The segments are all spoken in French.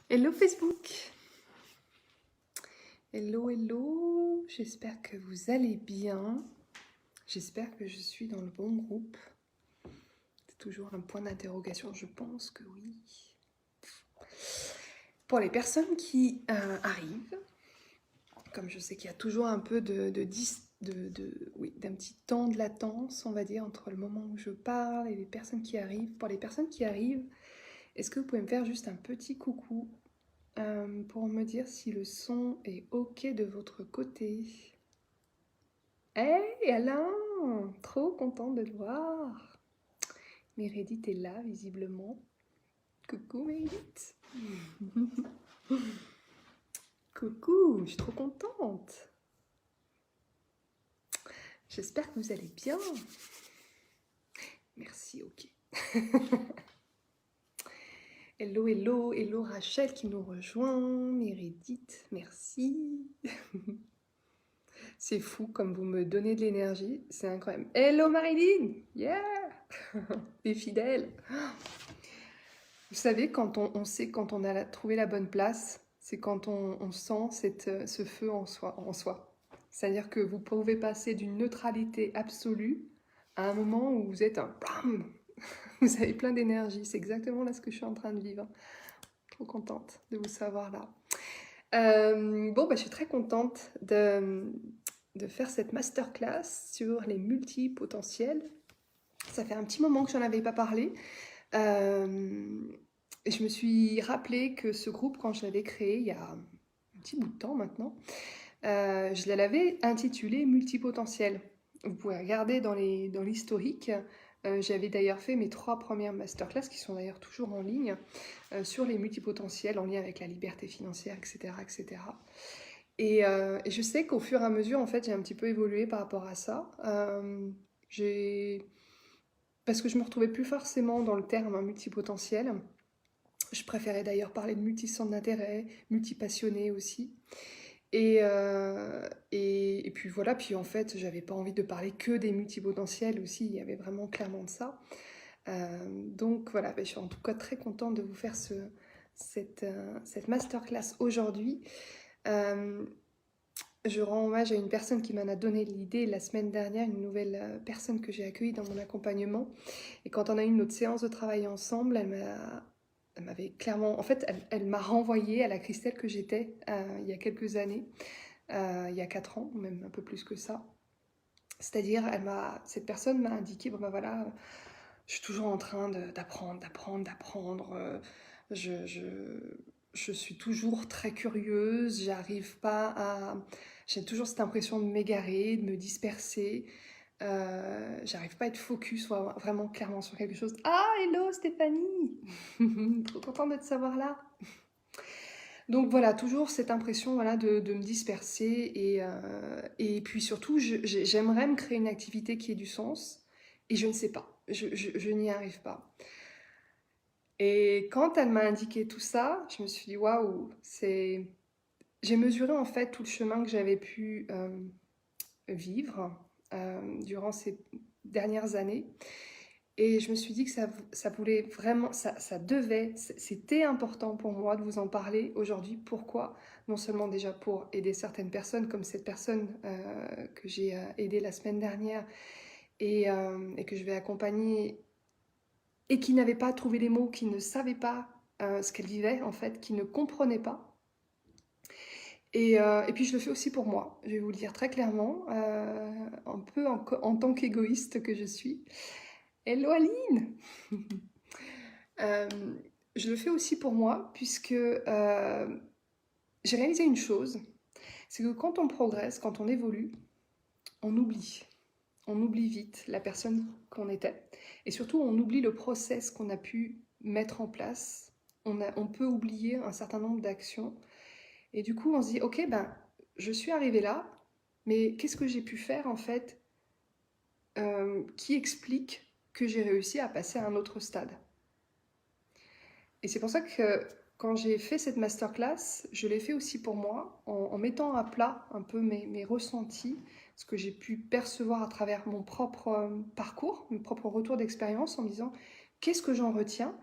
Hello Facebook! Hello, hello! J'espère que vous allez bien. J'espère que je suis dans le bon groupe. C'est toujours un point d'interrogation, je pense que oui. Pour les personnes qui arrivent, comme je sais qu'il y a toujours un peu d'un petit temps de latence, on va dire, entre le moment où je parle et les personnes qui arrivent. Pour les personnes qui arrivent, est-ce que vous pouvez me faire juste un petit coucou pour me dire si le son est ok de votre côté? Hey Alain! Trop contente de te voir! Meredith est là, visiblement. Coucou Meredith! Coucou, je suis trop contente! J'espère que vous allez bien. Merci, ok. Hello, hello, hello Rachel qui nous rejoint. Meredith, merci. C'est fou comme vous me donnez de l'énergie, c'est incroyable. Hello Marilyn! Yeah! Les fidèles! Vous savez, quand on sait quand on a trouvé la bonne place, c'est quand on sent ce feu en soi. C'est-à-dire que vous pouvez passer d'une neutralité absolue à un moment où vous êtes un bam, vous avez plein d'énergie. C'est exactement là ce que je suis en train de vivre. Trop contente de vous savoir là. Je suis très contente de faire cette masterclass sur les multipotentiels. Ça fait un petit moment que j'en avais pas parlé. Et je me suis rappelé que ce groupe, quand je l'avais créé il y a un petit bout de temps maintenant, je l'avais intitulé Multipotentiel. Vous pouvez regarder dans l'historique. J'avais d'ailleurs fait mes 3 premières masterclass, qui sont d'ailleurs toujours en ligne, sur les multipotentiels en lien avec la liberté financière, etc. etc. Et je sais qu'au fur et à mesure, en fait, j'ai un petit peu évolué par rapport à ça. Parce que je me retrouvais plus forcément dans le terme multipotentiel. Je préférais d'ailleurs parler de multicentre d'intérêt, multipassionné aussi. Et puis voilà, puis en fait, j'avais pas envie de parler que des multipotentiels aussi, il y avait vraiment clairement de ça. Donc voilà, je suis en tout cas très contente de vous faire cette masterclass aujourd'hui. Je rends hommage à une personne qui m'en a donné l'idée la semaine dernière, une nouvelle personne que j'ai accueillie dans mon accompagnement. Et quand on a eu notre séance de travail ensemble, elle m'avait clairement... En fait, elle m'a renvoyée à la Christelle que j'étais il y a quelques années, il y a 4 ans, même un peu plus que ça. C'est-à-dire, cette personne m'a indiqué, bon ben voilà, je suis toujours en train d'apprendre. Je suis toujours très curieuse, j'arrive pas à... J'ai toujours cette impression de m'égarer, de me disperser. J'arrive pas à être focus vraiment clairement sur quelque chose. Ah, hello Stéphanie! Trop contente de te savoir là. Donc voilà, toujours cette impression voilà, de me disperser et puis surtout, j'aimerais me créer une activité qui ait du sens et je ne sais pas, je n'y arrive pas. Et quand elle m'a indiqué tout ça, je me suis dit waouh, j'ai mesuré en fait tout le chemin que j'avais pu vivre durant ces dernières années. Et je me suis dit que ça voulait vraiment, c'était important pour moi de vous en parler aujourd'hui. Pourquoi? Non seulement déjà pour aider certaines personnes, comme cette personne que j'ai aidée la semaine dernière et que je vais accompagner, et qui n'avait pas trouvé les mots, qui ne savait pas ce qu'elle vivait en fait, qui ne comprenait pas. Et puis je le fais aussi pour moi, je vais vous le dire très clairement, un peu en tant qu'égoïste que je suis. Hello Aline! Je le fais aussi pour moi, puisque j'ai réalisé une chose, c'est que quand on progresse, quand on évolue, on oublie. On oublie vite la personne qu'on était. Et surtout, on oublie le process qu'on a pu mettre en place. On peut oublier un certain nombre d'actions. Et du coup, on se dit, ok, ben, je suis arrivée là, mais qu'est-ce que j'ai pu faire en fait qui explique que j'ai réussi à passer à un autre stade? Et c'est pour ça que quand j'ai fait cette masterclass, je l'ai fait aussi pour moi, en mettant à plat un peu mes ressentis, ce que j'ai pu percevoir à travers mon propre parcours, mon propre retour d'expérience, en me disant qu'est-ce que j'en retiens,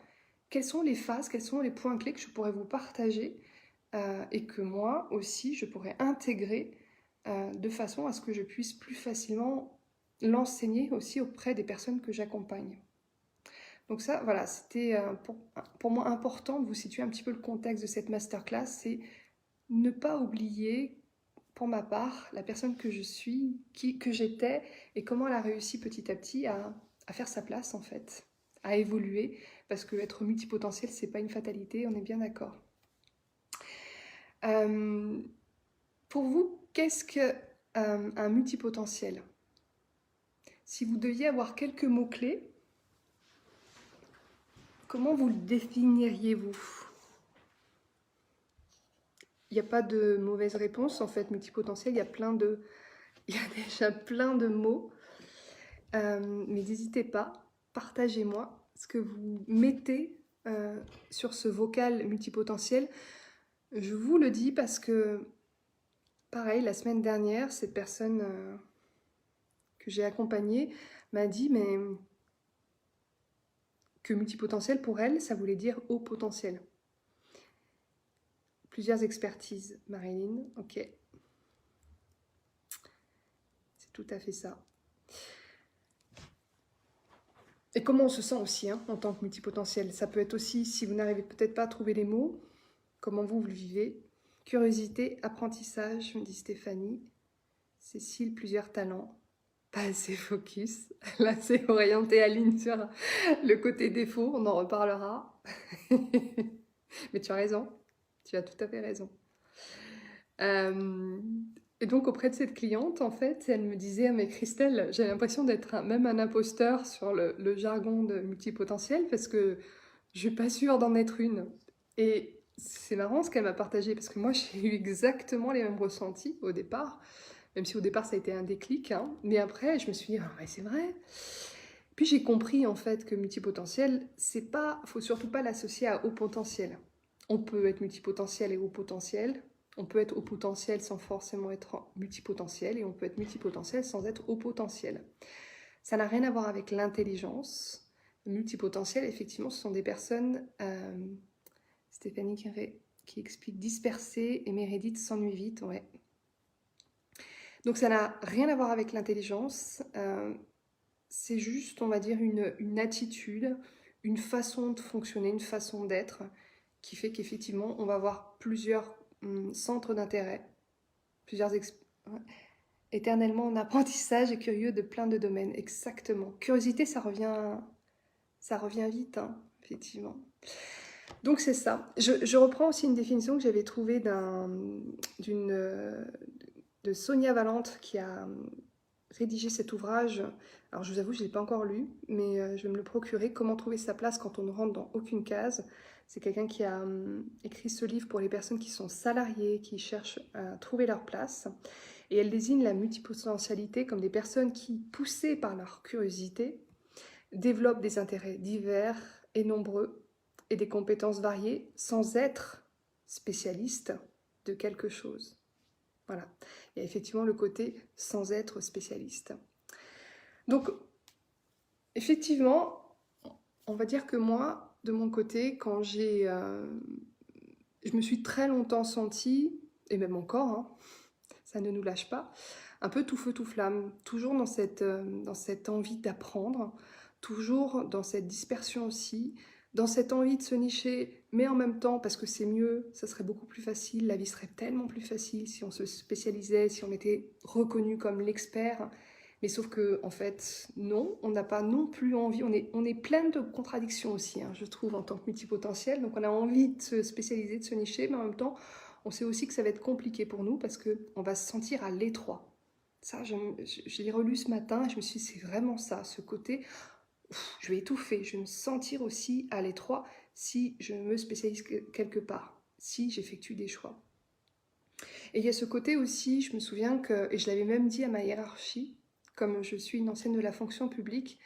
quelles sont les phases, quels sont les points clés que je pourrais vous partager et que moi aussi je pourrais intégrer de façon à ce que je puisse plus facilement l'enseigner aussi auprès des personnes que j'accompagne. Donc ça, voilà, c'était pour moi important de vous situer un petit peu le contexte de cette masterclass, c'est ne pas oublier, pour ma part, la personne que je suis, que j'étais, et comment elle a réussi petit à petit à faire sa place en fait, à évoluer, parce que être multipotentiel, c'est pas une fatalité, on est bien d'accord. Pour vous, qu'est-ce que un multipotentiel? Si vous deviez avoir quelques mots-clés, comment vous le définiriez-vous? Il n'y a pas de mauvaise réponse, en fait, multipotentiel, il y a déjà plein de mots. Mais n'hésitez pas, partagez-moi ce que vous mettez sur ce vocal multipotentiel. Je vous le dis parce que, pareil, la semaine dernière, cette personne que j'ai accompagnée m'a dit mais que multipotentiel, pour elle, ça voulait dire haut potentiel. Plusieurs expertises, Marilyn, ok. C'est tout à fait ça. Et comment on se sent aussi en tant que multipotentiel? Ça peut être aussi, si vous n'arrivez peut-être pas à trouver les mots, comment vous le vivez. Curiosité, apprentissage, me dit Stéphanie. Cécile, plusieurs talents. Pas assez focus. Là, c'est orienté à ligne sur le côté défaut, on en reparlera. Mais tu as raison, tu as tout à fait raison. Et donc, auprès de cette cliente, en fait, elle me disait, mais Christelle, j'ai l'impression d'être même un imposteur sur le jargon de multipotentiel parce que je suis pas sûre d'en être une. Et c'est marrant ce qu'elle m'a partagé parce que moi, j'ai eu exactement les mêmes ressentis au départ, même si au départ, ça a été un déclic. Mais après, je me suis dit, ah, ouais, c'est vrai. Puis j'ai compris en fait que multipotentiel, c'est pas, faut surtout pas l'associer à haut potentiel. On peut être multipotentiel et haut potentiel. On peut être haut potentiel sans forcément être multipotentiel et on peut être multipotentiel sans être haut potentiel. Ça n'a rien à voir avec l'intelligence. Multipotentiel, effectivement, ce sont des personnes, Stéphanie qui explique dispersées et Mérédith s'ennuie vite, ouais. Donc ça n'a rien à voir avec l'intelligence. C'est juste, on va dire, une attitude, une façon de fonctionner, une façon d'être qui fait qu'effectivement, on va avoir plusieurs centres d'intérêt, éternellement en apprentissage et curieux de plein de domaines. Exactement. Curiosité, ça revient vite, effectivement. Donc c'est ça. Je reprends aussi une définition que j'avais trouvée de Sonia Valente qui a rédigé cet ouvrage. Alors je vous avoue, je ne l'ai pas encore lu, mais je vais me le procurer. Comment trouver sa place quand on ne rentre dans aucune case. C'est quelqu'un qui a écrit ce livre pour les personnes qui sont salariées, qui cherchent à trouver leur place. Et elle désigne la multipotentialité comme des personnes qui, poussées par leur curiosité, développent des intérêts divers et nombreux et des compétences variées sans être spécialiste de quelque chose. Voilà, il y a effectivement le côté sans être spécialiste. Donc, effectivement, on va dire que moi, de mon côté, quand je me suis très longtemps sentie, et même encore, ça ne nous lâche pas, un peu tout feu tout flamme, toujours dans cette envie d'apprendre, toujours dans cette dispersion aussi, dans cette envie de se nicher, mais en même temps, parce que c'est mieux, ça serait beaucoup plus facile, la vie serait tellement plus facile si on se spécialisait, si on était reconnu comme l'expert. Mais sauf que, en fait, non, on n'a pas non plus envie, on est plein de contradictions aussi, je trouve, en tant que multipotentiel. Donc on a envie de se spécialiser, de se nicher, mais en même temps, on sait aussi que ça va être compliqué pour nous parce qu'on va se sentir à l'étroit. Ça, je l'ai relu ce matin et je me suis dit, c'est vraiment ça, ce côté, je vais étouffer, je vais me sentir aussi à l'étroit si je me spécialise quelque part, si j'effectue des choix. Et il y a ce côté aussi, je me souviens que, et je l'avais même dit à ma hiérarchie, comme je suis une ancienne de la fonction publique,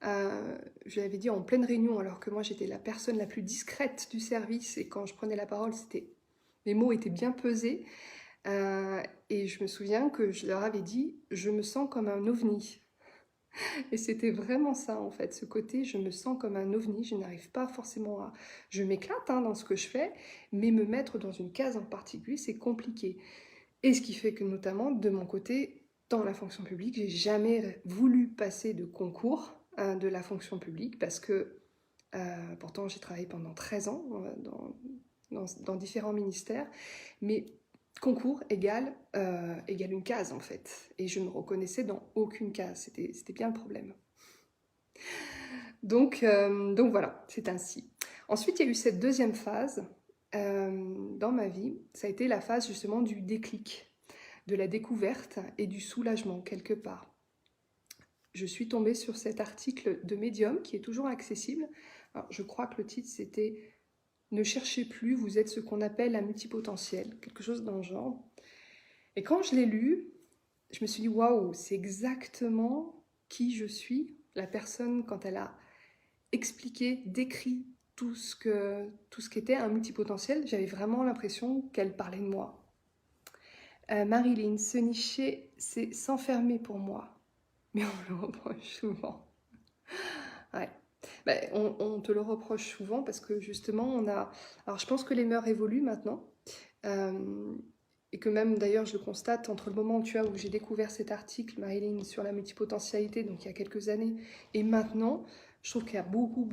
je l'avais dit en pleine réunion, alors que moi j'étais la personne la plus discrète du service et quand je prenais la parole, mes mots étaient bien pesés. Et je me souviens que je leur avais dit, je me sens comme un ovni. Et c'était vraiment ça en fait, ce côté je me sens comme un ovni, je n'arrive pas forcément à... Je m'éclate dans ce que je fais, mais me mettre dans une case en particulier, c'est compliqué. Et ce qui fait que notamment de mon côté, dans la fonction publique, j'ai jamais voulu passer de concours de la fonction publique parce que pourtant j'ai travaillé pendant 13 ans dans différents ministères, mais concours égale une case en fait. Et je me reconnaissais dans aucune case, c'était bien le problème. Donc voilà, c'est ainsi. Ensuite, il y a eu cette deuxième phase dans ma vie, ça a été la phase justement du déclic, de la découverte et du soulagement quelque part. Je suis tombée sur cet article de Medium qui est toujours accessible. Alors, je crois que le titre c'était Ne cherchez plus, vous êtes ce qu'on appelle un multipotentiel, quelque chose dans le genre. Et quand je l'ai lu, je me suis dit waouh, c'est exactement qui je suis, la personne quand elle a expliqué, décrit tout ce qu'était un multipotentiel, j'avais vraiment l'impression qu'elle parlait de moi. Marilyn, se nicher, c'est s'enfermer pour moi. Mais on le reproche souvent. Ouais. Ben, on te le reproche souvent parce que justement, on a... Alors, je pense que les mœurs évoluent maintenant. Euh, et que même, d'ailleurs, je le constate entre le moment où j'ai découvert cet article, Marilyn, sur la multipotentialité, donc il y a quelques années, et maintenant, je trouve qu'il y a beaucoup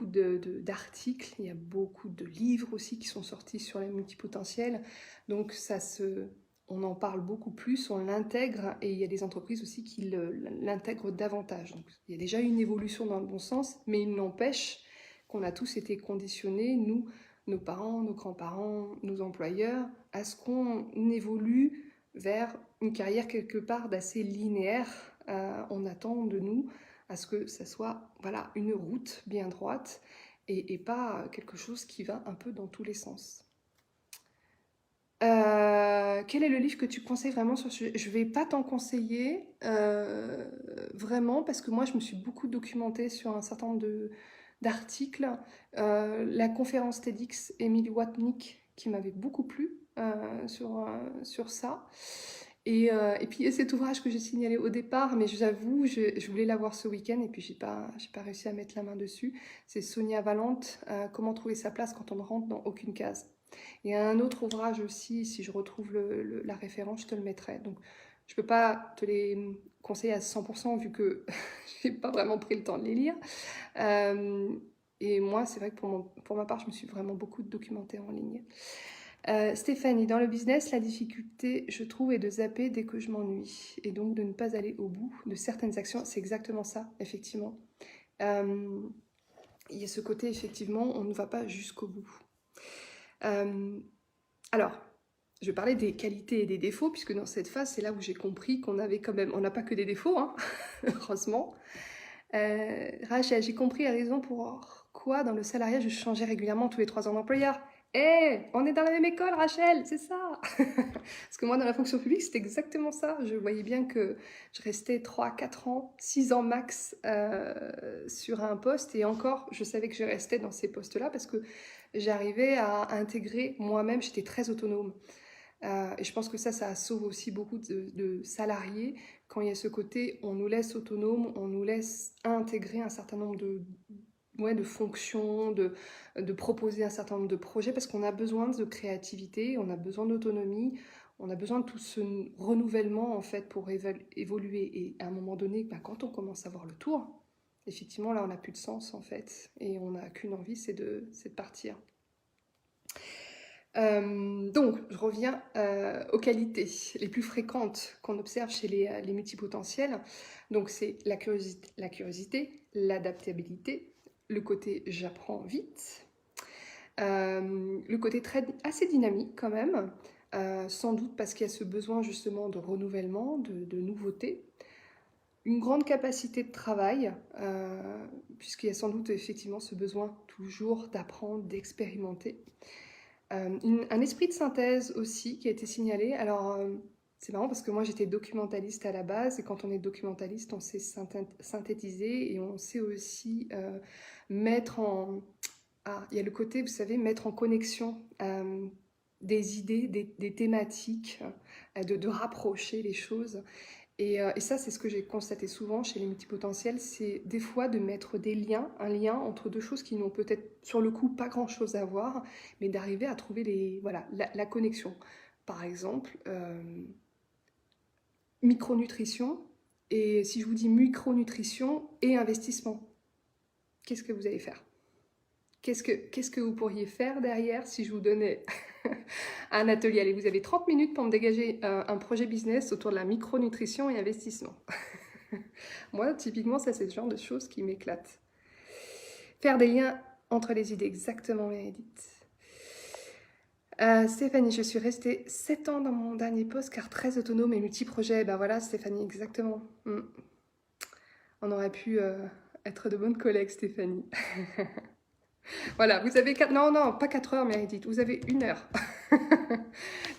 d'articles, il y a beaucoup de livres aussi qui sont sortis sur les multipotentiels. Donc, on en parle beaucoup plus, on l'intègre et il y a des entreprises aussi qui l'intègrent davantage. Donc, il y a déjà une évolution dans le bon sens, mais il n'empêche qu'on a tous été conditionnés, nous, nos parents, nos grands-parents, nos employeurs, à ce qu'on évolue vers une carrière quelque part d'assez linéaire. On attend de nous à ce que ça soit voilà, une route bien droite et pas quelque chose qui va un peu dans tous les sens. Quel est le livre que tu conseilles vraiment sur ce sujet? Je ne vais pas t'en conseiller vraiment parce que moi je me suis beaucoup documentée sur un certain nombre d'articles. La conférence TEDx Emily Watnick qui m'avait beaucoup plu sur ça. Et puis cet ouvrage que j'ai signalé au départ, mais j'avoue, je voulais l'avoir ce week-end et puis j'ai pas réussi à mettre la main dessus. C'est Sonia Valente, Comment trouver sa place quand on ne rentre dans aucune case. Et un autre ouvrage aussi, si je retrouve la référence, je te le mettrai. Donc, je ne peux pas te les conseiller à 100% vu que je n'ai pas vraiment pris le temps de les lire. Et moi, c'est vrai que pour ma part, je me suis vraiment beaucoup documentée en ligne. Stéphanie, dans le business, la difficulté, je trouve, est de zapper dès que je m'ennuie. Et donc de ne pas aller au bout de certaines actions. C'est exactement ça, effectivement. Il y a ce côté, effectivement, on ne va pas jusqu'au bout. Alors, je vais parler des qualités et des défauts, puisque dans cette phase, c'est là où j'ai compris qu'on avait quand même... On n'a pas que des défauts, hein, heureusement. Rachel, j'ai compris la raison pourquoi dans le salariat, je changeais régulièrement tous les 3 ans d'employeur. On est dans la même école, Rachel, c'est ça. Parce que moi, dans la fonction publique, c'était exactement ça. Je voyais bien que je restais 3, 4 ans, 6 ans max sur un poste. Et encore, je savais que je restais dans ces postes-là parce que j'arrivais à intégrer moi-même, j'étais très autonome. Et je pense que ça sauve aussi beaucoup de salariés quand il y a ce côté, on nous laisse autonomes, on nous laisse intégrer un certain nombre de fonctions, de proposer un certain nombre de projets, parce qu'on a besoin de créativité, on a besoin d'autonomie, on a besoin de tout ce renouvellement en fait pour évoluer. Et à un moment donné, quand on commence à voir le tour, effectivement là on n'a plus de sens en fait, et on n'a qu'une envie, c'est de partir. Donc, je reviens aux qualités les plus fréquentes qu'on observe chez les multipotentiels. Donc, c'est la curiosité, l'adaptabilité, le côté j'apprends vite, le côté assez dynamique quand même, sans doute parce qu'il y a ce besoin justement de renouvellement, de nouveauté, une grande capacité de travail, puisqu'il y a sans doute effectivement ce besoin toujours d'apprendre, d'expérimenter. Un esprit de synthèse aussi qui a été signalé. Alors, c'est marrant parce que moi j'étais documentaliste à la base et quand on est documentaliste, on sait synthétiser et on sait aussi mettre en... Ah, il y a le côté, vous savez, mettre en connexion des idées, des thématiques, de rapprocher les choses. Et ça, c'est ce que j'ai constaté souvent chez les multipotentiels, c'est des fois de mettre des liens, un lien entre deux choses qui n'ont peut-être sur le coup pas grand-chose à voir, mais d'arriver à trouver voilà, la connexion. Par exemple, micronutrition, et si je vous dis micronutrition et investissement, qu'est-ce que vous allez faire? Qu'est-ce que vous pourriez faire derrière si je vous donnais un atelier? Allez, vous avez 30 minutes pour me dégager un projet business autour de la micronutrition et investissement. Moi, typiquement, ça, c'est le genre de choses qui m'éclatent. Faire des liens entre les idées, exactement, Mérédith. Stéphanie, je suis restée 7 ans dans mon dernier poste car très autonome et multi-projet. Ben voilà, Stéphanie, exactement. On aurait pu être de bonnes collègues, Stéphanie. Voilà, vous avez 4... Non, pas 4 heures, Mérédith, vous avez 1 heure.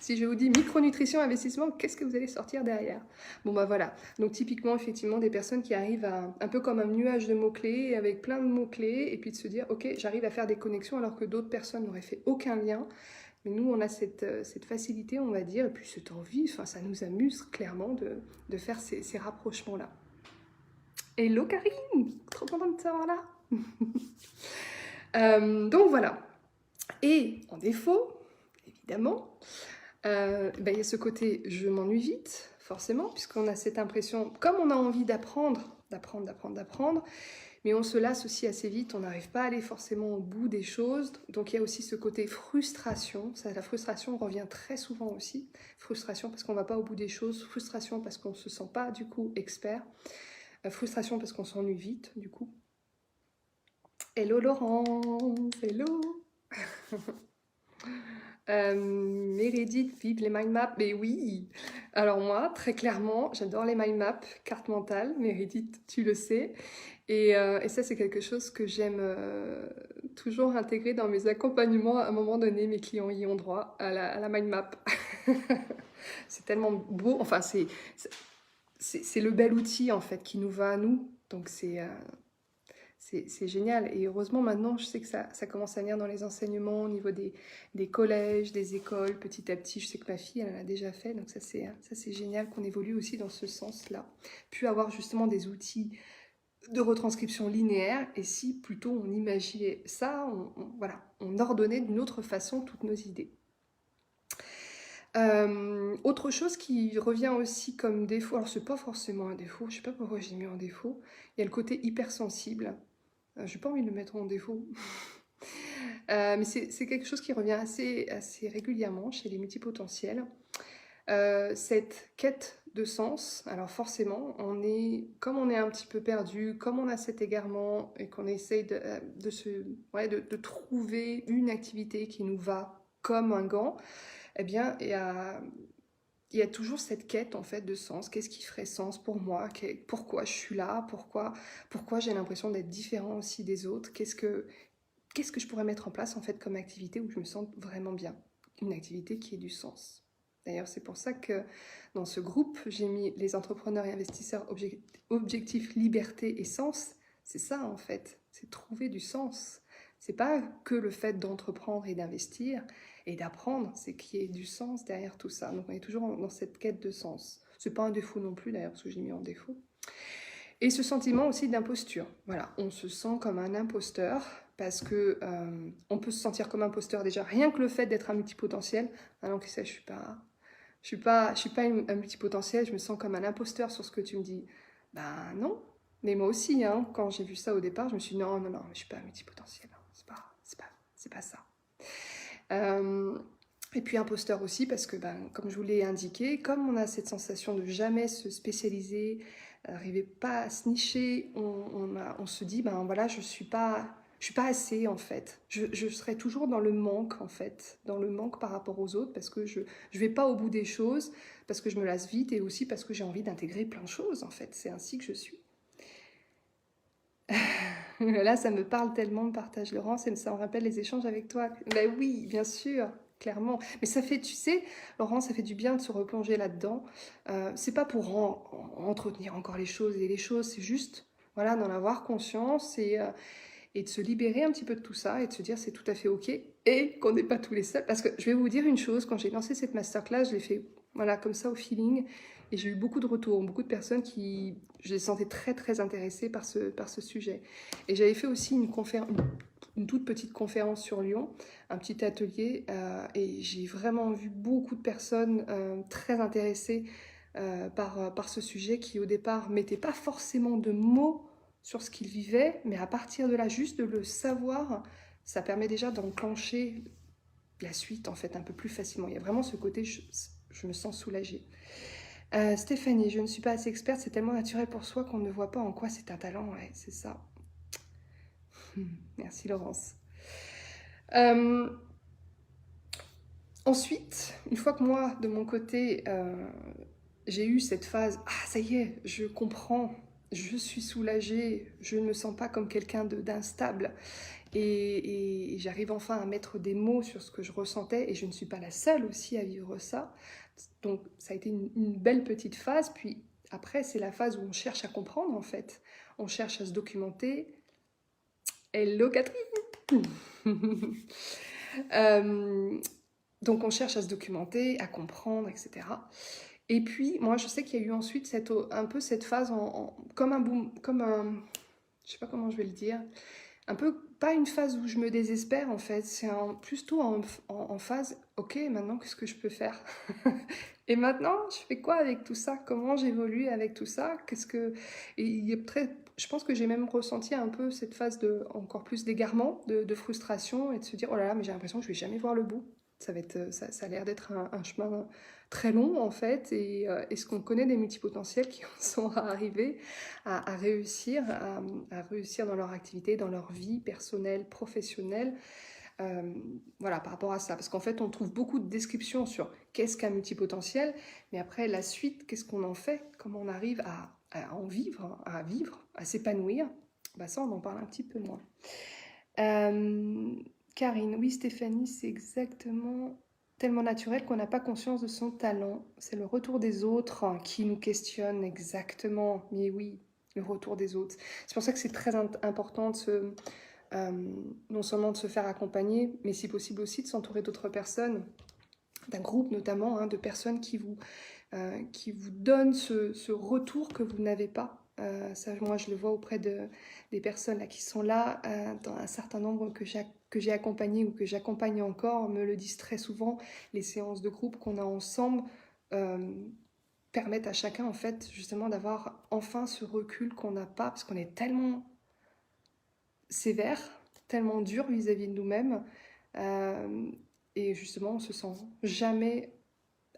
Si je vous dis micronutrition, investissement, qu'est-ce que vous allez sortir derrière? Bon, bah voilà. Donc, typiquement, effectivement, des personnes qui arrivent à, un peu comme un nuage de mots-clés, avec plein de mots-clés, et puis de se dire, OK, j'arrive à faire des connexions alors que d'autres personnes n'auraient fait aucun lien. Mais nous, on a cette facilité, on va dire, et puis cette envie, enfin, ça nous amuse clairement de faire ces rapprochements-là. Hello, Karine! Trop contente de savoir là. Donc, voilà. Et en défaut, évidemment, il y a ce côté je m'ennuie vite, forcément, puisqu'on a cette impression, comme on a envie d'apprendre, mais on se lasse aussi assez vite, on n'arrive pas à aller forcément au bout des choses. Donc il y a aussi ce côté frustration, la frustration revient très souvent aussi, frustration parce qu'on ne va pas au bout des choses, frustration parce qu'on ne se sent pas du coup expert, frustration parce qu'on s'ennuie vite du coup. Hello Laurence, hello. Meredith, vive les mind maps, mais oui. Alors moi, très clairement, j'adore les mind maps, carte mentale, Meredith, tu le sais. Et ça, c'est quelque chose que j'aime toujours intégrer dans mes accompagnements. À un moment donné, mes clients y ont droit à la mind map. C'est tellement beau. Enfin, c'est le bel outil, en fait, qui nous va à nous. Donc, c'est génial. Et heureusement, maintenant, je sais que ça commence à venir dans les enseignements au niveau des collèges, des écoles, petit à petit. Je sais que ma fille, elle en a déjà fait. Donc, ça, c'est génial qu'on évolue aussi dans ce sens-là. Puis avoir justement des outils de retranscription linéaire, et si plutôt on imaginait ça, voilà, on ordonnait d'une autre façon toutes nos idées. Autre chose qui revient aussi comme défaut, alors c'est pas forcément un défaut, je sais pas pourquoi j'ai mis en défaut, il y a le côté hypersensible. J'ai pas envie de le mettre en défaut. Mais c'est quelque chose qui revient assez régulièrement chez les multipotentiels. Cette quête de sens, alors forcément, comme on est un petit peu perdu, comme on a cet égarement et qu'on essaye de trouver une activité qui nous va comme un gant, eh bien, il y a toujours cette quête en fait de sens. Qu'est-ce qui ferait sens pour moi? Pourquoi je suis là? Pourquoi j'ai l'impression d'être différent aussi des autres? Qu'est-ce que je pourrais mettre en place en fait comme activité où je me sens vraiment bien? Une activité qui ait du sens. D'ailleurs, c'est pour ça que dans ce groupe, j'ai mis les entrepreneurs et investisseurs objectifs, liberté et sens. C'est ça en fait, c'est trouver du sens. C'est pas que le fait d'entreprendre et d'investir et d'apprendre, c'est qu'il y ait du sens derrière tout ça. Donc on est toujours dans cette quête de sens. C'est pas un défaut non plus d'ailleurs, parce que j'ai mis en défaut. Et ce sentiment aussi d'imposture. Voilà, on se sent comme un imposteur parce que on peut se sentir comme imposteur déjà rien que le fait d'être un multipotentiel. Alors que ça, je suis pas un multipotentiel, je me sens comme un imposteur sur ce que tu me dis. Ben non, mais moi aussi, hein, quand j'ai vu ça au départ, je me suis dit non, je suis pas un multipotentiel, c'est pas ça. Et puis imposteur aussi parce que, comme je vous l'ai indiqué, comme on a cette sensation de jamais se spécialiser, n'arriver pas à se nicher, on se dit, voilà, je suis pas assez en fait. Je serai toujours dans le manque en fait, dans le manque par rapport aux autres parce que je vais pas au bout des choses, parce que je me lasse vite et aussi parce que j'ai envie d'intégrer plein de choses en fait. C'est ainsi que je suis. Là, ça me parle tellement de partage, Laurence, et ça me rappelle les échanges avec toi. Ben oui, bien sûr, clairement. Mais ça fait, tu sais, Laurence, ça fait du bien de se replonger là-dedans. C'est pas pour entretenir encore les choses et les choses, c'est juste, voilà, d'en avoir conscience et de se libérer un petit peu de tout ça et de se dire c'est tout à fait ok et qu'on n'est pas tous les seuls. Parce que je vais vous dire une chose, quand j'ai lancé cette masterclass, je l'ai fait, voilà, comme ça au feeling. Et j'ai eu beaucoup de retours, beaucoup de personnes qui, je les sentais très très intéressées par ce sujet. Et j'avais fait aussi une toute petite conférence sur Lyon, un petit atelier, et j'ai vraiment vu beaucoup de personnes très intéressées par ce sujet qui au départ mettaient pas forcément de mots sur ce qu'ils vivaient, mais à partir de là, juste de le savoir, ça permet déjà d'enclencher la suite en fait un peu plus facilement. Il y a vraiment ce côté, je me sens soulagée. Stéphanie, je ne suis pas assez experte, c'est tellement naturel pour soi qu'on ne voit pas en quoi c'est un talent. Ouais, c'est ça. Merci Laurence. Ensuite, une fois que moi, de mon côté, j'ai eu cette phase, ah ça y est, je comprends, je suis soulagée, je ne me sens pas comme quelqu'un d'instable et j'arrive enfin à mettre des mots sur ce que je ressentais et je ne suis pas la seule aussi à vivre ça. Donc ça a été une belle petite phase, puis après c'est la phase où on cherche à comprendre en fait, on cherche à se documenter. Hello Catherine. Donc on cherche à se documenter, à comprendre, etc. Et puis moi je sais qu'il y a eu ensuite un peu cette phase comme un boom, comme un, je sais pas comment je vais le dire, un peu pas une phase où je me désespère en fait, c'est plutôt en phase, ok maintenant qu'est-ce que je peux faire. Et maintenant je fais quoi avec tout ça, comment j'évolue avec tout ça, et il y a je pense que j'ai même ressenti un peu cette phase de encore plus d'égarement, de frustration et de se dire oh là là mais j'ai l'impression que je vais jamais voir le bout. Ça va être, ça a l'air d'être un chemin très long en fait, et ce qu'on connaît des multipotentiels qui en sont arrivés à réussir, à réussir dans leur activité, dans leur vie personnelle, professionnelle, voilà, par rapport à ça. Parce qu'en fait, on trouve beaucoup de descriptions sur qu'est-ce qu'un multipotentiel, mais après, la suite, qu'est-ce qu'on en fait, comment on arrive à en vivre, à s'épanouir, bah ça, on en parle un petit peu moins. Karine, oui, Stéphanie, c'est exactement tellement naturel qu'on n'a pas conscience de son talent. C'est le retour des autres qui nous questionne exactement. Mais oui, le retour des autres. C'est pour ça que c'est très important non seulement de se faire accompagner, mais si possible aussi de s'entourer d'autres personnes, d'un groupe notamment, de personnes qui vous donnent ce retour que vous n'avez pas. Ça, moi, je le vois auprès des personnes là, qui sont là, dans un certain nombre que j'ai accompagné ou que j'accompagne encore, me le disent très souvent. Les séances de groupe qu'on a ensemble permettent à chacun, en fait, justement, d'avoir enfin ce recul qu'on n'a pas, parce qu'on est tellement sévère, tellement dur vis-à-vis de nous-mêmes, et justement, on se sent jamais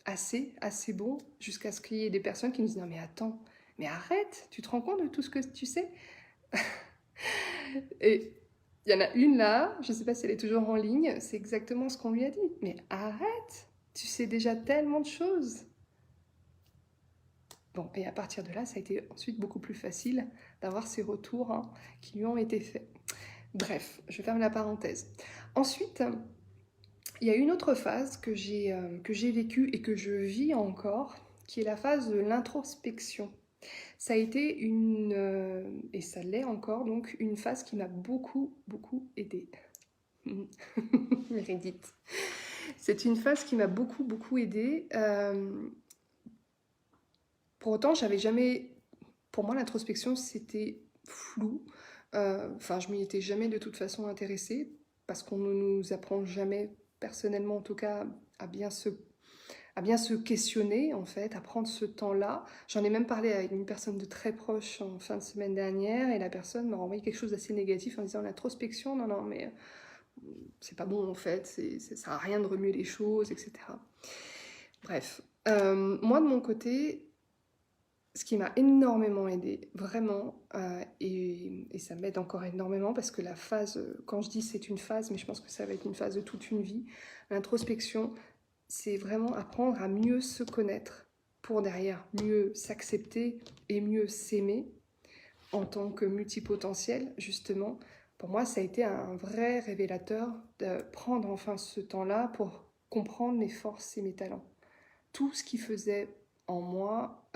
assez bon, jusqu'à ce qu'il y ait des personnes qui nous disent non mais attends, mais arrête, tu te rends compte de tout ce que tu sais. Et il y en a une là, je ne sais pas si elle est toujours en ligne, c'est exactement ce qu'on lui a dit. Mais arrête, tu sais déjà tellement de choses. Bon, et à partir de là, ça a été ensuite beaucoup plus facile d'avoir ces retours qui lui ont été faits. Bref, je ferme la parenthèse. Ensuite, il y a une autre phase que j'ai vécue et que je vis encore, qui est la phase de l'introspection. Ça a été et ça l'est encore, donc une phase qui m'a beaucoup, beaucoup aidée. Méridite. C'est une phase qui m'a beaucoup, beaucoup aidée. Pour autant, j'avais jamais... Pour moi, l'introspection, c'était flou. Enfin, je m'y étais jamais de toute façon intéressée, parce qu'on ne nous apprend jamais, personnellement en tout cas, à bien se questionner, en fait, à prendre ce temps-là. J'en ai même parlé avec une personne de très proche en fin de semaine dernière, et la personne m'a renvoyé quelque chose d'assez négatif en disant l'introspection, non, non, mais c'est pas bon en fait, ça sert à rien de remuer les choses, etc. Bref, moi de mon côté, ce qui m'a énormément aidé, vraiment, et ça m'aide encore énormément parce que la phase, quand je dis c'est une phase, mais je pense que ça va être une phase de toute une vie, l'introspection, c'est vraiment apprendre à mieux se connaître pour derrière mieux s'accepter et mieux s'aimer en tant que multipotentiel, justement. Pour moi, ça a été un vrai révélateur de prendre enfin ce temps-là pour comprendre mes forces et mes talents. Tout ce qui faisait en moi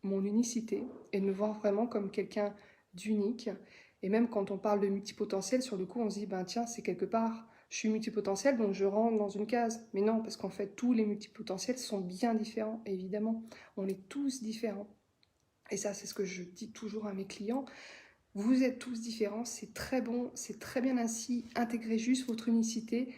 mon unicité et de me voir vraiment comme quelqu'un d'unique. Et même quand on parle de multipotentiel, sur le coup, on se dit, ben tiens, c'est quelque part Je suis multipotentiel, donc je rentre dans une case. Mais non, parce qu'en fait, tous les multipotentiels sont bien différents, évidemment. On est tous différents. Et ça, c'est ce que je dis toujours à mes clients. Vous êtes tous différents, c'est très bon, c'est très bien ainsi. Intégrez juste votre unicité.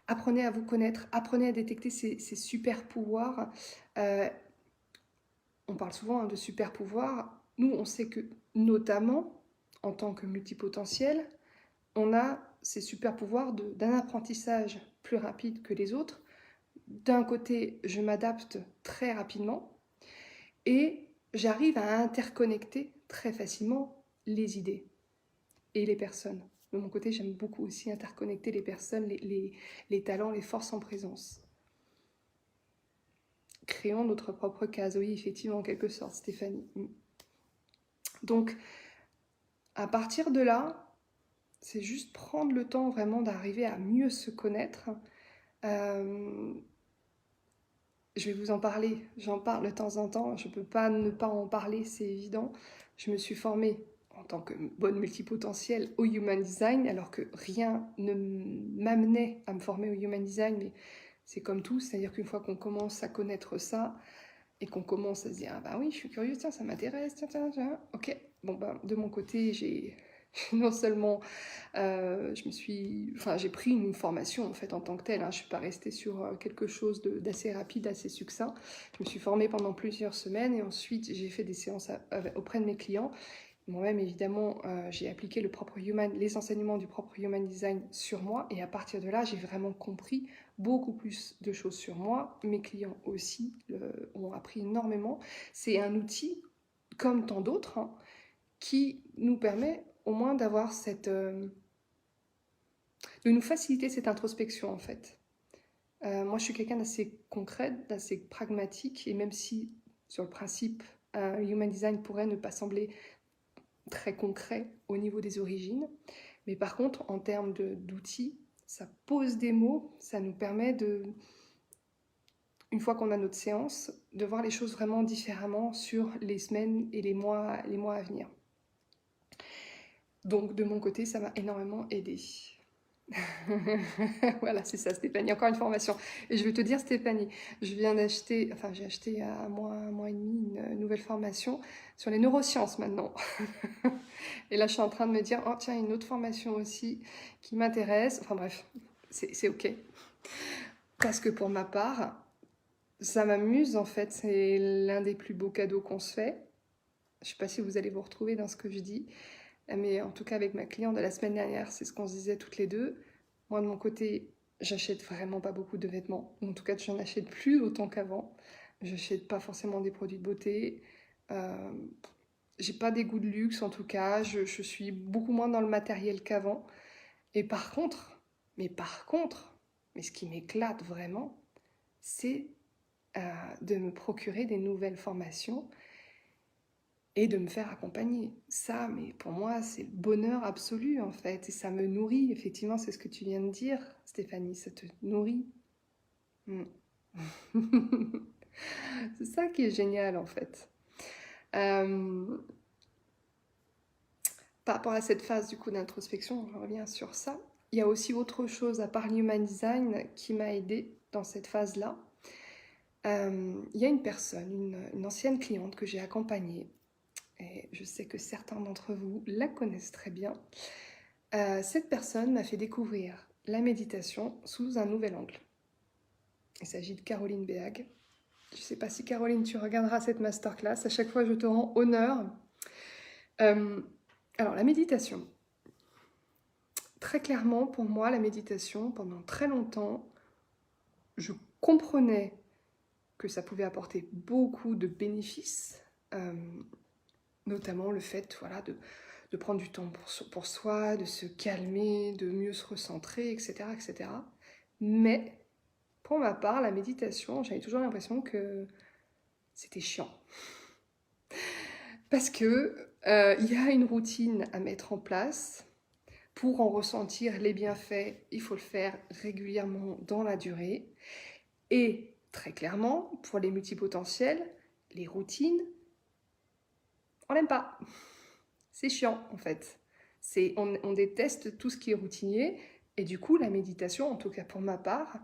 Apprenez à vous connaître, apprenez à détecter ces super pouvoirs. On parle souvent de super pouvoirs. Nous, on sait que, notamment, en tant que multipotentiel, on a ces super pouvoirs d'un apprentissage plus rapide que les autres. D'un côté, je m'adapte très rapidement et j'arrive à interconnecter très facilement les idées et les personnes. De mon côté, j'aime beaucoup aussi interconnecter les personnes, les talents, les forces en présence. Créons notre propre case, oui, effectivement, en quelque sorte, Stéphanie. Donc, à partir de là, c'est juste prendre le temps vraiment d'arriver à mieux se connaître. Je vais vous en parler, j'en parle de temps en temps, je ne peux pas ne pas en parler, c'est évident. Je me suis formée en tant que bonne multipotentielle au Human Design, alors que rien ne m'amenait à me former au Human Design, mais c'est comme tout, c'est-à-dire qu'une fois qu'on commence à connaître ça, et qu'on commence à se dire, ah bah oui, je suis curieuse, tiens, ça m'intéresse, tiens, ok. Bon, bah, de mon côté, j'ai non seulement j'ai pris une formation en fait en tant que telle, hein. Je ne suis pas restée sur quelque chose d'assez rapide, assez succinct. Je me suis formée pendant plusieurs semaines et ensuite j'ai fait des séances auprès de mes clients. Moi-même, évidemment, j'ai appliqué les enseignements du propre Human Design sur moi et à partir de là, j'ai vraiment compris beaucoup plus de choses sur moi. Mes clients aussi ont appris énormément. C'est un outil, comme tant d'autres, hein, qui nous permet au moins d'avoir de nous faciliter cette introspection en fait. Moi je suis quelqu'un d'assez concret, d'assez pragmatique, et même si sur le principe un Human Design pourrait ne pas sembler très concret au niveau des origines, mais par contre en termes d'outils, ça pose des mots, ça nous permet une fois qu'on a notre séance, de voir les choses vraiment différemment sur les semaines et les mois à venir. Donc de mon côté, ça m'a énormément aidé. Voilà, c'est ça, Stéphanie, encore une formation. Et je vais te dire, Stéphanie, j'ai acheté il y a un mois et demi, une nouvelle formation sur les neurosciences maintenant. Et là, je suis en train de me dire, oh tiens, une autre formation aussi qui m'intéresse. Enfin bref, c'est ok. Parce que pour ma part, ça m'amuse en fait, c'est l'un des plus beaux cadeaux qu'on se fait. Je ne sais pas si vous allez vous retrouver dans ce que je dis. Mais en tout cas, avec ma cliente de la semaine dernière, c'est ce qu'on se disait toutes les deux. Moi, de mon côté, j'achète vraiment pas beaucoup de vêtements. En tout cas, je n'en achète plus autant qu'avant. J'achète pas forcément des produits de beauté. Euh, j'ai pas des goûts de luxe, en tout cas. Je suis beaucoup moins dans le matériel qu'avant. Et mais ce qui m'éclate vraiment, c'est de me procurer des nouvelles formations et de me faire accompagner. Ça, mais pour moi, c'est le bonheur absolu, en fait. Et ça me nourrit, effectivement, c'est ce que tu viens de dire, Stéphanie, ça te nourrit. Mm. C'est ça qui est génial, en fait. Par rapport à cette phase, du coup, d'introspection, je reviens sur ça. Il y a aussi autre chose, à part l'Human Design, qui m'a aidée dans cette phase-là. Il y a une personne, une ancienne cliente que j'ai accompagnée, et je sais que certains d'entre vous la connaissent très bien. Cette personne m'a fait découvrir la méditation sous un nouvel angle. Il s'agit de Caroline Béag. Je ne sais pas si Caroline, tu regarderas cette masterclass. À chaque fois, je te rends honneur. Alors, la méditation. Très clairement, pour moi, la méditation, pendant très longtemps, je comprenais que ça pouvait apporter beaucoup de bénéfices, notamment le fait de prendre du temps pour soi, de se calmer, de mieux se recentrer, etc. etc. Mais, pour ma part, la méditation, j'avais toujours l'impression que c'était chiant. Parce que y a une routine à mettre en place. Pour en ressentir les bienfaits, il faut le faire régulièrement dans la durée. Et très clairement, pour les multipotentiels, les routines, on n'aime pas. C'est chiant en fait. On déteste tout ce qui est routinier Et du coup, la méditation, en tout cas pour ma part,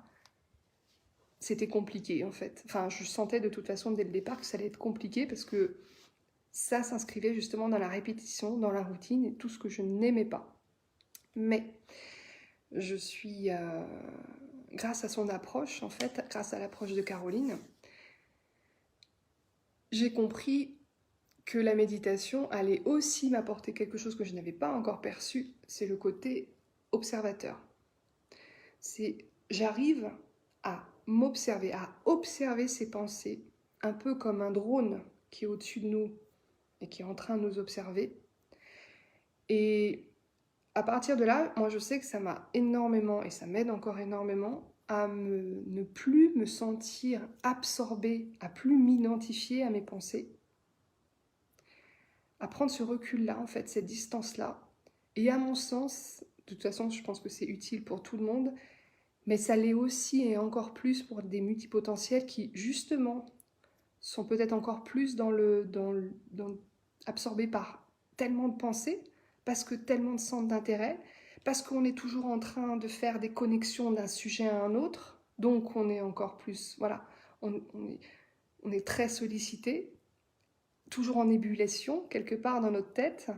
c'était compliqué en fait. Enfin, je sentais de toute façon dès le départ que ça allait être compliqué parce que ça s'inscrivait justement dans la répétition, dans la routine et tout ce que je n'aimais pas. Mais je suis, grâce à son approche, en fait, grâce à l'approche de Caroline, j'ai compris que la méditation allait aussi m'apporter quelque chose que je n'avais pas encore perçu, c'est le côté observateur. C'est j'arrive à m'observer, à observer ses pensées, un peu comme un drone qui est au-dessus de nous et qui est en train de nous observer. Et à partir de là, moi je sais que ça m'a énormément, et ça m'aide encore énormément, à ne plus me sentir absorbée, à plus m'identifier à mes pensées, à prendre ce recul-là, en fait, cette distance-là. Et à mon sens, de toute façon, je pense que c'est utile pour tout le monde, mais ça l'est aussi et encore plus pour des multipotentiels qui, justement, sont peut-être encore plus absorbés par tellement de pensées, parce que tellement de centres d'intérêt, parce qu'on est toujours en train de faire des connexions d'un sujet à un autre, donc on est encore plus, voilà, on est très sollicité, toujours en ébullition, quelque part dans notre tête,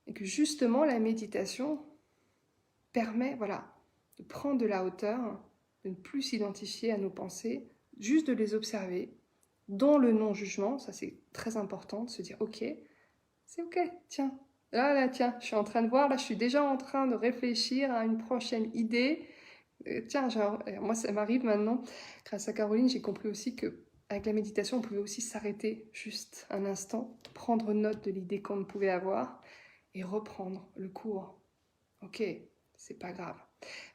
et que justement la méditation permet, voilà, de prendre de la hauteur, de ne plus s'identifier à nos pensées, juste de les observer, dans le non-jugement, ça c'est très important, de se dire ok, c'est ok, tiens, là, tiens, je suis en train de voir, là, je suis déjà en train de réfléchir à une prochaine idée. Tiens, genre, moi, ça m'arrive maintenant, grâce à Caroline, j'ai compris aussi que avec la méditation, on pouvait aussi s'arrêter juste un instant, prendre note de l'idée qu'on ne pouvait avoir et reprendre le cours. Ok, c'est pas grave.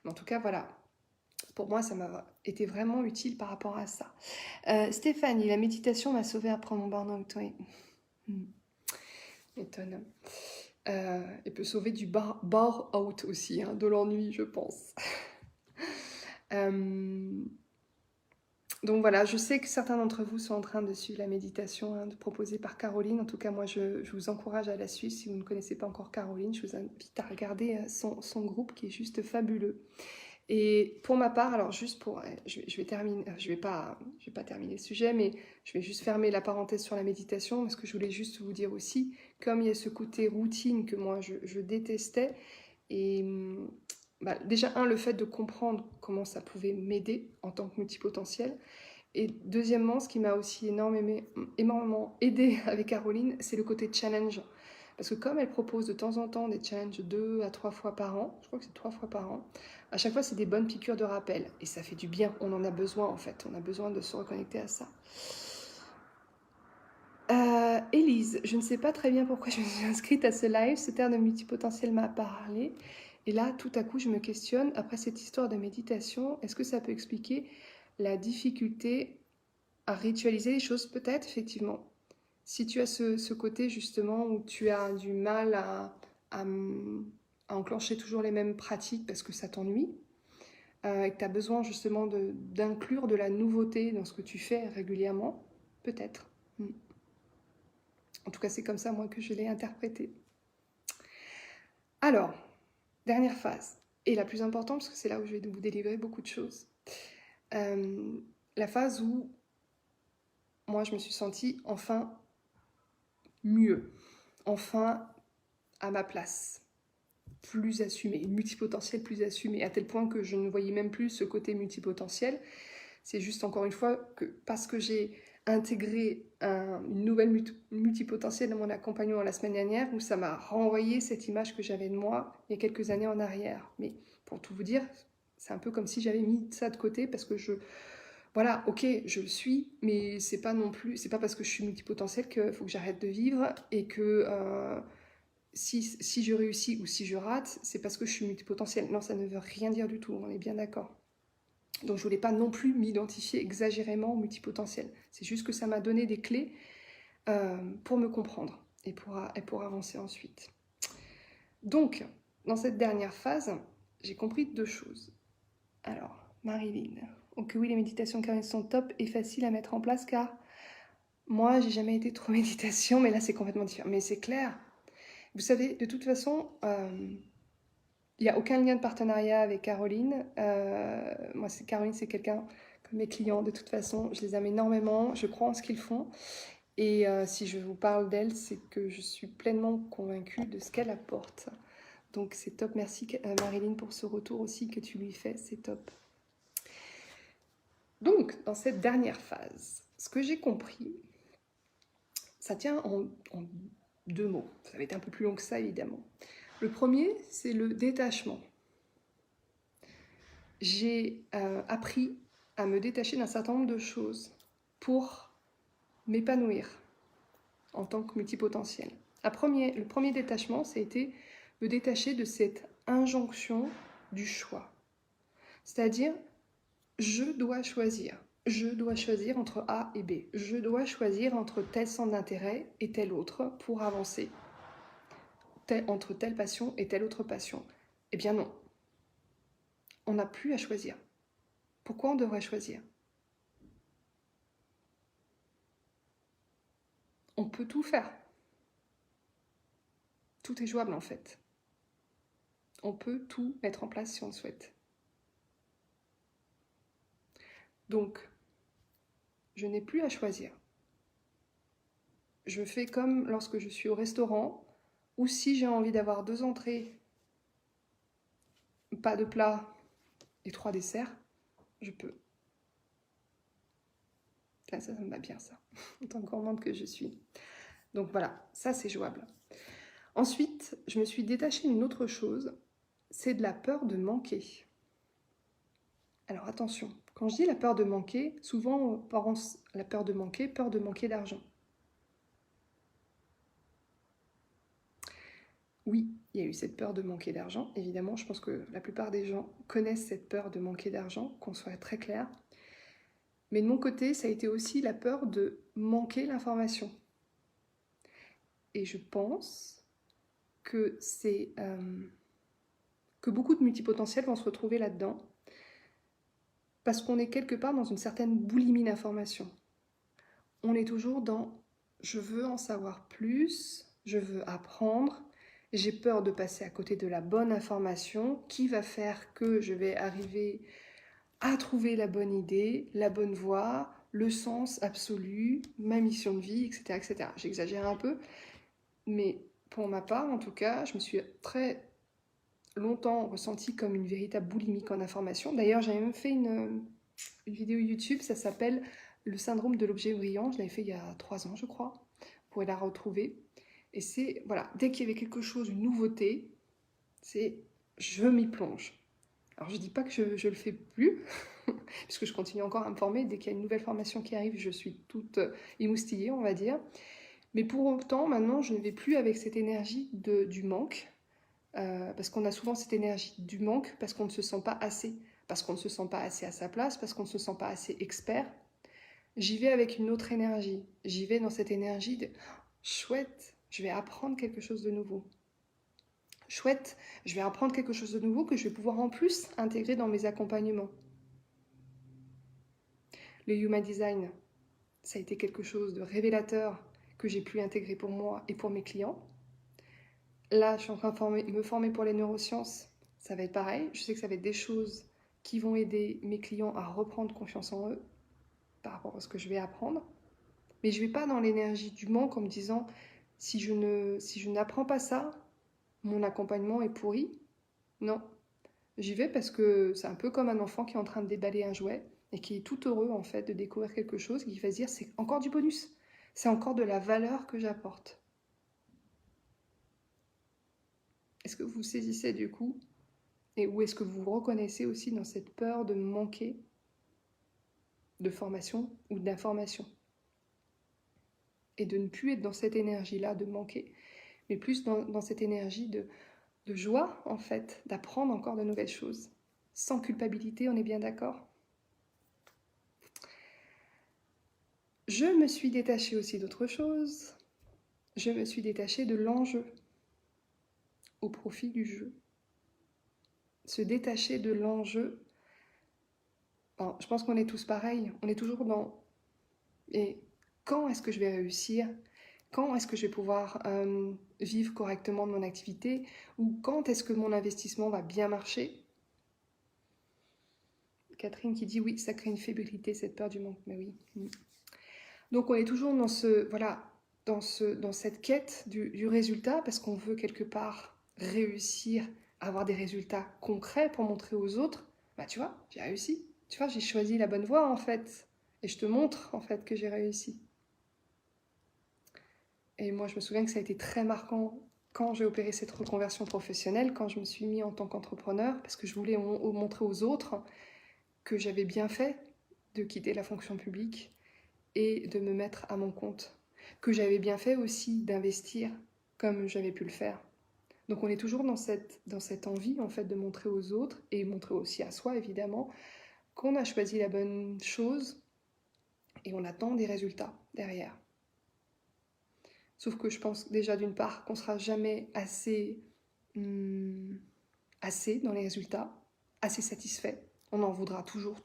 Mais en tout cas, voilà. Pour moi, ça m'a été vraiment utile par rapport à ça. Stéphanie, la méditation m'a sauvée après mon burn-out. Oui. Étonne. Elle peut sauver du bar-out aussi, hein, de l'ennui, je pense. Donc voilà, je sais que certains d'entre vous sont en train de suivre la méditation proposée par Caroline. En tout cas, moi, je vous encourage à la suivre. Si vous ne connaissez pas encore Caroline, je vous invite à regarder son groupe qui est juste fabuleux. Et pour ma part, alors juste pour, je vais terminer, je vais pas terminer le sujet, mais je vais juste fermer la parenthèse sur la méditation parce que je voulais juste vous dire aussi, comme il y a ce côté routine que moi je détestais, et déjà le fait de comprendre comment ça pouvait m'aider en tant que multipotentiel, et deuxièmement, ce qui m'a aussi énormément aidé avec Caroline, c'est le côté challenge. Parce que comme elle propose de temps en temps des challenges 2 à 3 fois par an, je crois que c'est 3 fois par an, à chaque fois c'est des bonnes piqûres de rappel. Et ça fait du bien, on en a besoin en fait, on a besoin de se reconnecter à ça. Élise, je ne sais pas très bien pourquoi je me suis inscrite à ce live, ce terme de multipotentiel m'a parlé. Et là, tout à coup, je me questionne, après cette histoire de méditation, est-ce que ça peut expliquer la difficulté à ritualiser les choses? Peut-être, effectivement. Si tu as ce côté justement où tu as du mal à enclencher toujours les mêmes pratiques parce que ça t'ennuie, et que tu as besoin justement d'inclure de la nouveauté dans ce que tu fais régulièrement, peut-être. En tout cas, c'est comme ça, moi, que je l'ai interprété. Alors, dernière phase, et la plus importante, parce que c'est là où je vais vous délivrer beaucoup de choses. La phase où moi, je me suis sentie enfin mieux, enfin à ma place, plus assumée, multipotentiel plus assumé, à tel point que je ne voyais même plus ce côté multipotentiel. C'est juste encore une fois que parce que j'ai intégré une nouvelle multipotentielle dans mon accompagnement la semaine dernière, où ça m'a renvoyé cette image que j'avais de moi il y a quelques années en arrière. Mais pour tout vous dire, c'est un peu comme si j'avais mis ça de côté parce que voilà, ok, je le suis, mais c'est pas non plus, c'est pas parce que je suis multipotentielle qu'il faut que j'arrête de vivre et que si je réussis ou si je rate, c'est parce que je suis multipotentielle. Non, ça ne veut rien dire du tout, on est bien d'accord. Donc je voulais pas non plus m'identifier exagérément au multipotentiel. C'est juste que ça m'a donné des clés pour me comprendre et pour avancer ensuite. Donc, dans cette dernière phase, j'ai compris 2 choses. Alors, Marilyn. Donc oui, les méditations Caroline sont top et faciles à mettre en place car moi, j'ai jamais été trop méditation, mais là, c'est complètement différent. Mais c'est clair. Vous savez, de toute façon, Il n'y a aucun lien de partenariat avec Caroline. Caroline, c'est quelqu'un que mes clients, de toute façon, je les aime énormément. Je crois en ce qu'ils font. Et si je vous parle d'elle, c'est que je suis pleinement convaincue de ce qu'elle apporte. Donc c'est top. Merci Marilyn pour ce retour aussi que tu lui fais. C'est top. Donc, dans cette dernière phase, ce que j'ai compris, ça tient en 2 mots. Ça va être un peu plus long que ça, évidemment. Le premier, c'est le détachement. J'ai appris à me détacher d'un certain nombre de choses pour m'épanouir en tant que multipotentiel. Le premier détachement, ça a été me détacher de cette injonction du choix. C'est-à-dire, je dois choisir. Je dois choisir entre A et B. Je dois choisir entre tel centre d'intérêt et tel autre pour avancer. Entre telle passion et telle autre passion. Eh bien non. On n'a plus à choisir. Pourquoi on devrait choisir? On peut tout faire. Tout est jouable en fait. On peut tout mettre en place si on le souhaite. Donc, je n'ai plus à choisir. Je fais comme lorsque je suis au restaurant, ou si j'ai envie d'avoir 2 entrées, pas de plat et 3 desserts, je peux. Là, ça me va bien ça, en tant que gourmande que je suis. Donc voilà, ça c'est jouable. Ensuite, je me suis détachée d'une autre chose, c'est de la peur de manquer. Alors attention, quand je dis la peur de manquer, souvent on pense la peur de manquer d'argent. Oui, il y a eu cette peur de manquer d'argent, évidemment, je pense que la plupart des gens connaissent cette peur de manquer d'argent, qu'on soit très clair. Mais de mon côté, ça a été aussi la peur de manquer l'information. Et je pense que que beaucoup de multipotentiels vont se retrouver là-dedans, parce qu'on est quelque part dans une certaine boulimie d'information. On est toujours dans « je veux en savoir plus, je veux apprendre », j'ai peur de passer à côté de la bonne information qui va faire que je vais arriver à trouver la bonne idée, la bonne voie, le sens absolu, ma mission de vie, etc. etc. J'exagère un peu, mais pour ma part, en tout cas, je me suis très longtemps ressentie comme une véritable boulimique en information. D'ailleurs, j'avais même fait une vidéo YouTube, ça s'appelle « Le syndrome de l'objet brillant ». Je l'avais fait il y a 3 ans, je crois. Vous pourrez la retrouver. Et c'est, voilà, dès qu'il y avait quelque chose, une nouveauté, c'est je m'y plonge. Alors je ne dis pas que je le fais plus, puisque je continue encore à me former. Dès qu'il y a une nouvelle formation qui arrive, je suis toute émoustillée, on va dire. Mais pour autant, maintenant, je ne vais plus avec cette énergie du manque, parce qu'on a souvent cette énergie du manque, parce qu'on ne se sent pas assez, parce qu'on ne se sent pas assez à sa place, parce qu'on ne se sent pas assez expert. J'y vais avec une autre énergie. J'y vais dans cette énergie de « chouette, je vais apprendre quelque chose de nouveau ». Chouette, je vais apprendre quelque chose de nouveau que je vais pouvoir en plus intégrer dans mes accompagnements. Le Human Design, ça a été quelque chose de révélateur que j'ai pu intégrer pour moi et pour mes clients. Là, je suis en train de me former pour les neurosciences. Ça va être pareil. Je sais que ça va être des choses qui vont aider mes clients à reprendre confiance en eux par rapport à ce que je vais apprendre. Mais je ne vais pas dans l'énergie du manque en me disant si je n'apprends pas ça, mon accompagnement est pourri. Non, j'y vais parce que c'est un peu comme un enfant qui est en train de déballer un jouet et qui est tout heureux en fait de découvrir quelque chose, qui va se dire c'est encore du bonus, c'est encore de la valeur que j'apporte. Est-ce que vous saisissez du coup? Et où est-ce que vous vous reconnaissez aussi dans cette peur de manquer de formation ou d'information? Et de ne plus être dans cette énergie-là de manquer, mais plus dans cette énergie de joie, en fait, d'apprendre encore de nouvelles choses. Sans culpabilité, on est bien d'accord? Je me suis détachée aussi d'autre chose. Je me suis détachée de l'enjeu au profit du jeu. Se détacher de l'enjeu. Je pense qu'on est tous pareils. On est toujours dans... Et quand est-ce que je vais réussir? Quand est-ce que je vais pouvoir vivre correctement de mon activité? Ou quand est-ce que mon investissement va bien marcher? Catherine qui dit oui, ça crée une fébrilité, cette peur du manque. Mais oui. Donc on est toujours dans voilà, dans cette quête du résultat parce qu'on veut quelque part réussir à avoir des résultats concrets pour montrer aux autres. Bah tu vois, j'ai réussi. Tu vois, j'ai choisi la bonne voie en fait. Et je te montre en fait que j'ai réussi. Et moi, je me souviens que ça a été très marquant quand j'ai opéré cette reconversion professionnelle, quand je me suis mis en tant qu'entrepreneur, parce que je voulais montrer aux autres que j'avais bien fait de quitter la fonction publique et de me mettre à mon compte, que j'avais bien fait aussi d'investir comme j'avais pu le faire. Donc on est toujours dans cette envie en fait de montrer aux autres et montrer aussi à soi évidemment qu'on a choisi la bonne chose et on attend des résultats derrière. Sauf que je pense déjà d'une part qu'on ne sera jamais assez dans les résultats, assez satisfait. On en voudra toujours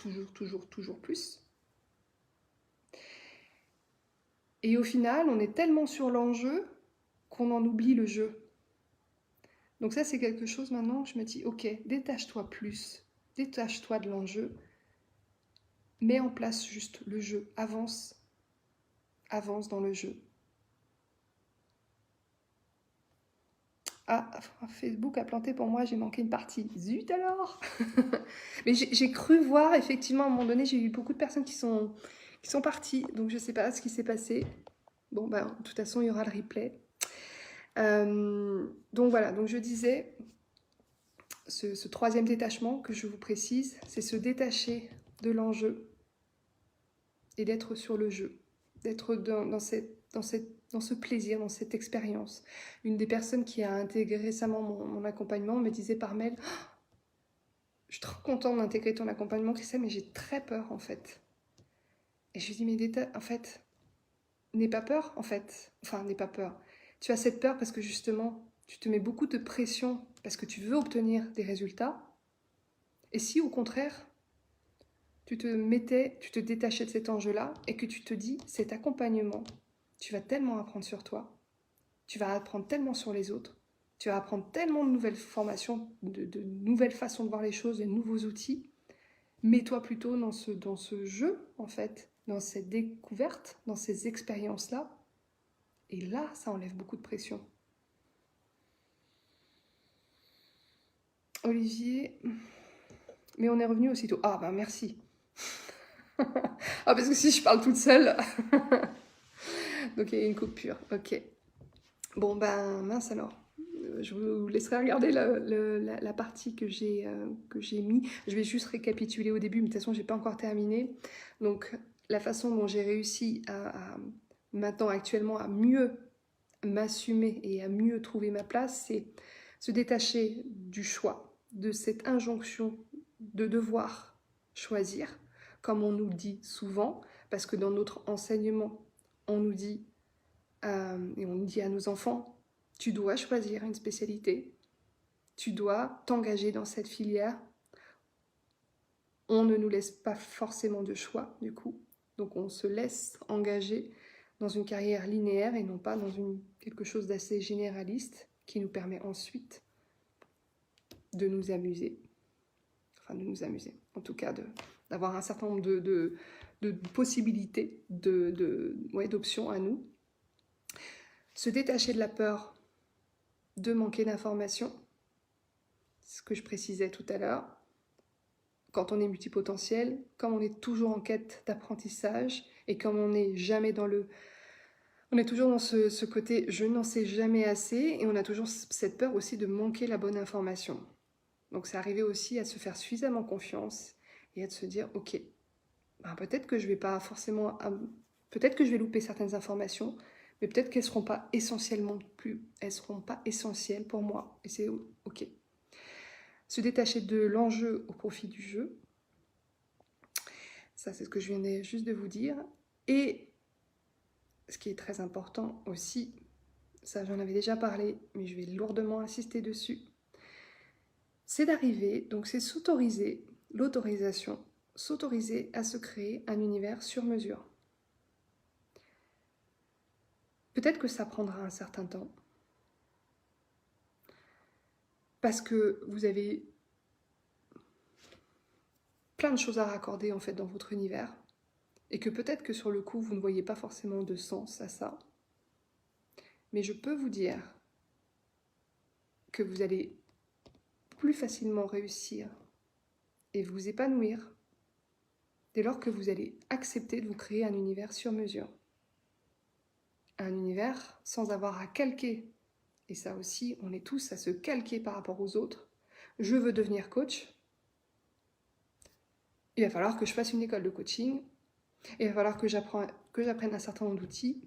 plus. Et au final, on est tellement sur l'enjeu qu'on en oublie le jeu. Donc ça, c'est quelque chose maintenant que je me dis, ok, détache-toi plus, détache-toi de l'enjeu, mets en place juste le jeu, avance dans le jeu. Ah, Facebook a planté pour moi, j'ai manqué une partie. Zut alors. Mais j'ai cru voir, effectivement, à un moment donné, j'ai eu beaucoup de personnes qui sont parties, donc je ne sais pas ce qui s'est passé. Bon, bah, de toute façon, il y aura le replay. Donc voilà, donc je disais, ce troisième détachement que je vous précise, c'est se détacher de l'enjeu et d'être sur le jeu, d'être dans ce plaisir, dans cette expérience. Une des personnes qui a intégré récemment mon accompagnement me disait par mail, oh, je suis trop contente d'intégrer ton accompagnement, Christelle, mais j'ai très peur en fait. Et je lui dis, mais en fait, n'aie pas peur en fait. Enfin, n'aie pas peur. Tu as cette peur parce que justement, tu te mets beaucoup de pression parce que tu veux obtenir des résultats. Et si au contraire, tu te détachais de cet enjeu-là et que tu te dis, cet accompagnement, tu vas tellement apprendre sur toi, tu vas apprendre tellement sur les autres, tu vas apprendre tellement de nouvelles formations, de nouvelles façons de voir les choses, de nouveaux outils. Mets-toi plutôt dans ce jeu, en fait, dans cette découverte, dans ces expériences-là. Et là, ça enlève beaucoup de pression. Olivier, mais on est revenu aussitôt. Ah, ben merci. Ah, parce que si je parle toute seule. Donc il y a une coupure. Ok. Bon, ben mince alors. Je vous laisserai regarder la partie que j'ai mis. Je vais juste récapituler au début, mais de toute façon, je n'ai pas encore terminé. Donc, la façon dont j'ai réussi maintenant, actuellement, à mieux m'assumer et à mieux trouver ma place, c'est se détacher du choix, de cette injonction de devoir choisir, comme on nous le dit souvent, parce que dans notre enseignement, on nous dit, et on dit à nos enfants, tu dois choisir une spécialité, tu dois t'engager dans cette filière. On ne nous laisse pas forcément de choix, du coup. Donc on se laisse engager dans une carrière linéaire et non pas dans quelque chose d'assez généraliste qui nous permet ensuite de nous amuser. Enfin, de nous amuser. En tout cas, d'avoir un certain nombre de possibilités, d'options à nous. Se détacher de la peur de manquer d'informations, ce que je précisais tout à l'heure. Quand on est multipotentiel, comme on est toujours en quête d'apprentissage et comme on n'est jamais on est toujours dans ce côté « je n'en sais jamais assez » et on a toujours cette peur aussi de manquer la bonne information. Donc c'est arriver aussi à se faire suffisamment confiance et à se dire « ok, ben peut-être que je vais pas forcément... peut-être que je vais louper certaines informations, mais peut-être qu'elles seront pas elles seront pas essentielles pour moi. Et c'est ok. » Se détacher de l'enjeu au profit du jeu. Ça, c'est ce que je viens juste de vous dire. Et ce qui est très important aussi, ça j'en avais déjà parlé, mais je vais lourdement insister dessus, c'est d'arriver, donc c'est s'autoriser, l'autorisation, s'autoriser à se créer un univers sur mesure. Peut-être que ça prendra un certain temps, parce que vous avez plein de choses à raccorder en fait dans votre univers, et que peut-être que sur le coup, vous ne voyez pas forcément de sens à ça. Mais je peux vous dire que vous allez plus facilement réussir et vous épanouir dès lors que vous allez accepter de vous créer un univers sur mesure. Un univers sans avoir à calquer. Et ça aussi, on est tous à se calquer par rapport aux autres. Je veux devenir coach. Il va falloir que je fasse une école de coaching. Il va falloir que j'apprenne un certain nombre d'outils.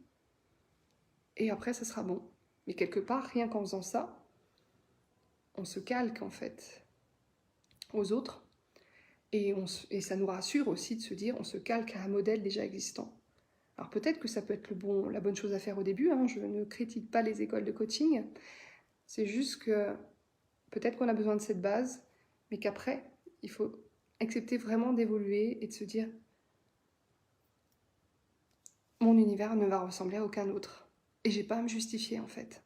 Et après, ça sera bon. Mais quelque part, rien qu'en faisant ça, on se calque en fait aux autres. Et ça nous rassure aussi de se dire on se calque à un modèle déjà existant. Alors peut-être que ça peut être la bonne chose à faire au début, hein, je ne critique pas les écoles de coaching, c'est juste que peut-être qu'on a besoin de cette base, mais qu'après, il faut accepter vraiment d'évoluer et de se dire mon univers ne va ressembler à aucun autre. Et j'ai pas à me justifier en fait.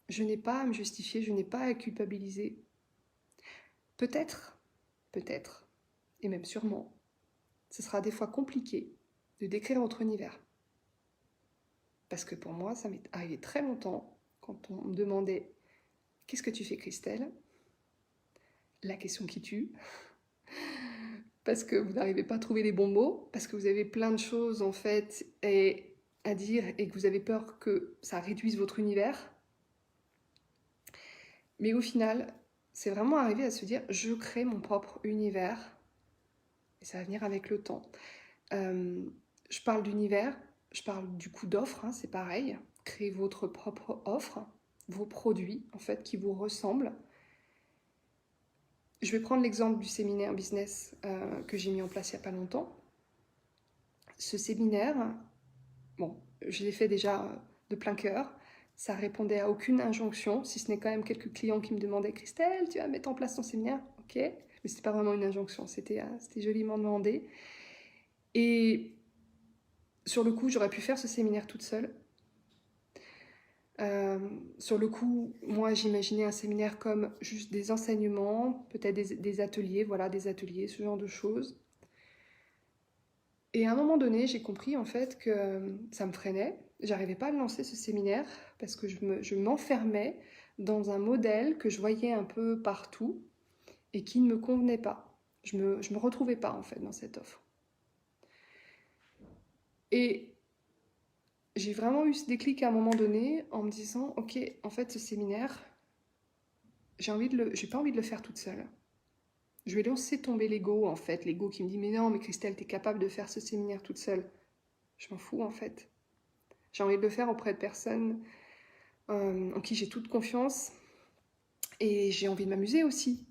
Je n'ai pas à me justifier, je n'ai pas à culpabiliser. Peut-être, et même sûrement, ce sera des fois compliqué de décrire votre univers. Parce que pour moi, ça m'est arrivé très longtemps, quand on me demandait « Qu'est-ce que tu fais, Christelle ?» La question qui tue. Parce que vous n'arrivez pas à trouver les bons mots, parce que vous avez plein de choses en fait à dire et que vous avez peur que ça réduise votre univers. Mais au final, c'est vraiment arrivé à se dire « Je crée mon propre univers » et ça va venir avec le temps. Je parle d'univers, je parle du coup d'offre, hein, c'est pareil. Créez votre propre offre, vos produits en fait qui vous ressemblent. Je vais prendre l'exemple du séminaire business que j'ai mis en place il n'y a pas longtemps. Ce séminaire, bon, je l'ai fait déjà de plein cœur. Ça répondait à aucune injonction, si ce n'est quand même quelques clients qui me demandaient « Christelle, tu vas mettre en place ton séminaire ?» Ok, mais ce n'était pas vraiment une injonction, c'était joliment demandé. Et sur le coup, j'aurais pu faire ce séminaire toute seule. Sur le coup, moi j'imaginais un séminaire comme juste des enseignements, peut-être des ateliers, voilà, des ateliers, ce genre de choses. Et à un moment donné, j'ai compris en fait que ça me freinait. J'arrivais pas à lancer ce séminaire parce que je m'enfermais dans un modèle que je voyais un peu partout et qui ne me convenait pas. Je me retrouvais pas en fait dans cette offre. Et j'ai vraiment eu ce déclic à un moment donné en me disant ok, en fait ce séminaire, j'ai pas envie de le faire toute seule. Je vais laisser tomber l'ego en fait, l'ego qui me dit mais non, mais Christelle, t'es capable de faire ce séminaire toute seule. Je m'en fous en fait. J'ai envie de le faire auprès de personnes en qui j'ai toute confiance et j'ai envie de m'amuser aussi.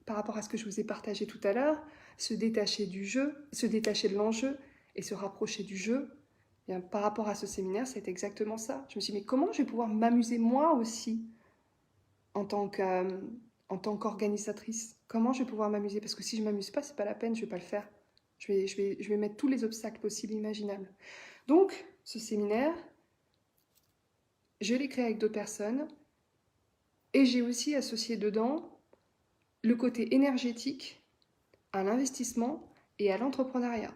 Par rapport à ce que je vous ai partagé tout à l'heure, se détacher du jeu, se détacher de l'enjeu et se rapprocher du jeu. Et bien, par rapport à ce séminaire, c'est exactement ça. Je me suis dit mais comment je vais pouvoir m'amuser moi aussi en tant qu'organisatrice? Comment je vais pouvoir m'amuser? Parce que si je ne m'amuse pas, c'est pas la peine, je ne vais pas le faire. Je vais mettre tous les obstacles possibles, imaginables. Donc, ce séminaire, je l'ai créé avec d'autres personnes et j'ai aussi associé dedans le côté énergétique à l'investissement et à l'entrepreneuriat.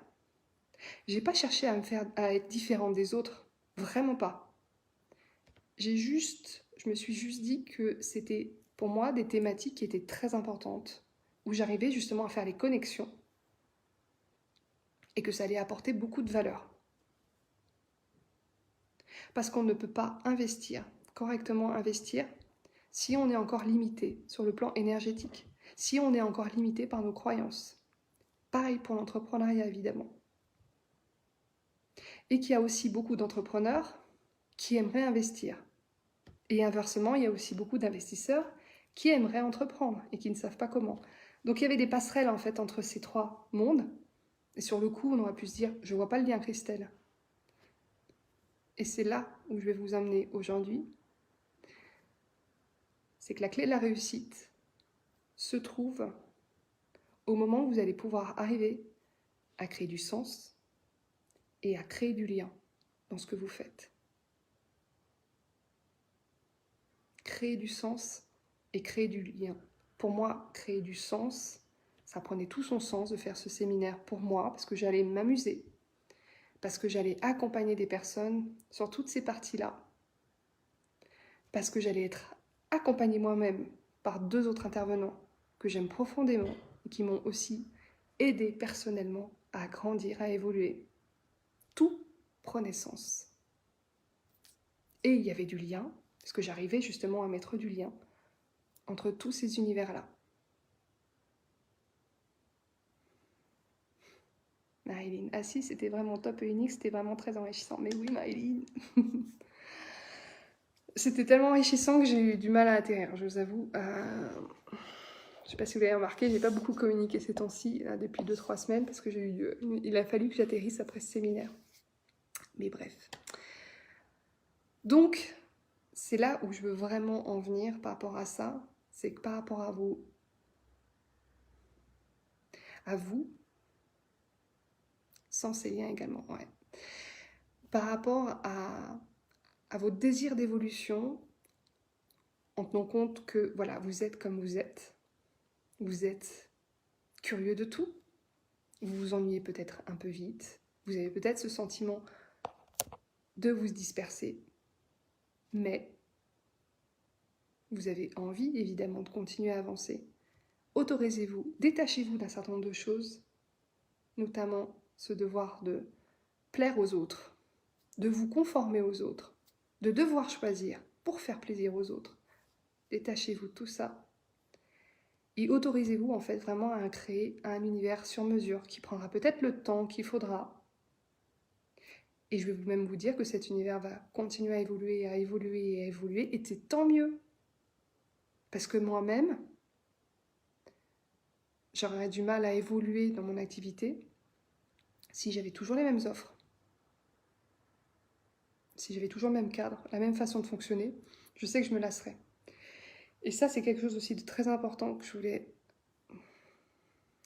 J'ai pas cherché à être différente des autres, vraiment pas. Je me suis juste dit que c'était pour moi des thématiques qui étaient très importantes, où j'arrivais justement à faire les connexions et que ça allait apporter beaucoup de valeur. Parce qu'on ne peut pas correctement investir, si on est encore limité sur le plan énergétique, si on est encore limité par nos croyances. Pareil pour l'entrepreneuriat, évidemment. Et qu'il y a aussi beaucoup d'entrepreneurs qui aimeraient investir. Et inversement, il y a aussi beaucoup d'investisseurs qui aimeraient entreprendre et qui ne savent pas comment. Donc il y avait des passerelles en fait entre ces trois mondes. Et sur le coup, on aurait pu se dire, je ne vois pas le lien, Christelle. Et c'est là où je vais vous amener aujourd'hui. C'est que la clé de la réussite se trouve au moment où vous allez pouvoir arriver à créer du sens et à créer du lien. dans ce que vous faites. Créer du sens et créer du lien. Pour moi, créer du sens, ça prenait tout son sens de faire ce séminaire pour moi, parce que j'allais m'amuser, parce que j'allais accompagner des personnes sur toutes ces parties-là, parce que j'allais être accompagnée moi-même par 2 autres intervenants que j'aime profondément et qui m'ont aussi aidé personnellement à grandir, à évoluer. Tout prenait sens. Et il y avait du lien, parce que j'arrivais justement à mettre du lien entre tous ces univers-là. Maëlyn, ah si, c'était vraiment top et unique, c'était vraiment très enrichissant. Mais oui, Maëlyn. C'était tellement enrichissant que j'ai eu du mal à atterrir, je vous avoue. Je ne sais pas si vous l'avez remarqué, j'ai pas beaucoup communiqué ces temps-ci, là, depuis 2-3 semaines, parce que il a fallu que j'atterrisse après ce séminaire. Mais bref. Donc, c'est là où je veux vraiment en venir par rapport à ça, c'est que par rapport à vous, sans ces liens également, ouais. Par rapport à votre désir d'évolution, en tenant compte que voilà, vous êtes comme vous êtes curieux de tout, vous vous ennuyez peut-être un peu vite, vous avez peut-être ce sentiment de vous disperser, mais vous avez envie évidemment de continuer à avancer. Autorisez-vous, détachez-vous d'un certain nombre de choses, notamment ce devoir de plaire aux autres, de vous conformer aux autres, de devoir choisir pour faire plaisir aux autres. Détachez-vous de tout ça et autorisez-vous en fait vraiment à créer un univers sur mesure qui prendra peut-être le temps qu'il faudra. Et je vais même vous dire que cet univers va continuer à évoluer, à évoluer et à évoluer, et c'est tant mieux. Parce que moi-même, j'aurais du mal à évoluer dans mon activité si j'avais toujours les mêmes offres, si j'avais toujours le même cadre, la même façon de fonctionner. Je sais que je me lasserais. Et ça, c'est quelque chose aussi de très important que je voulais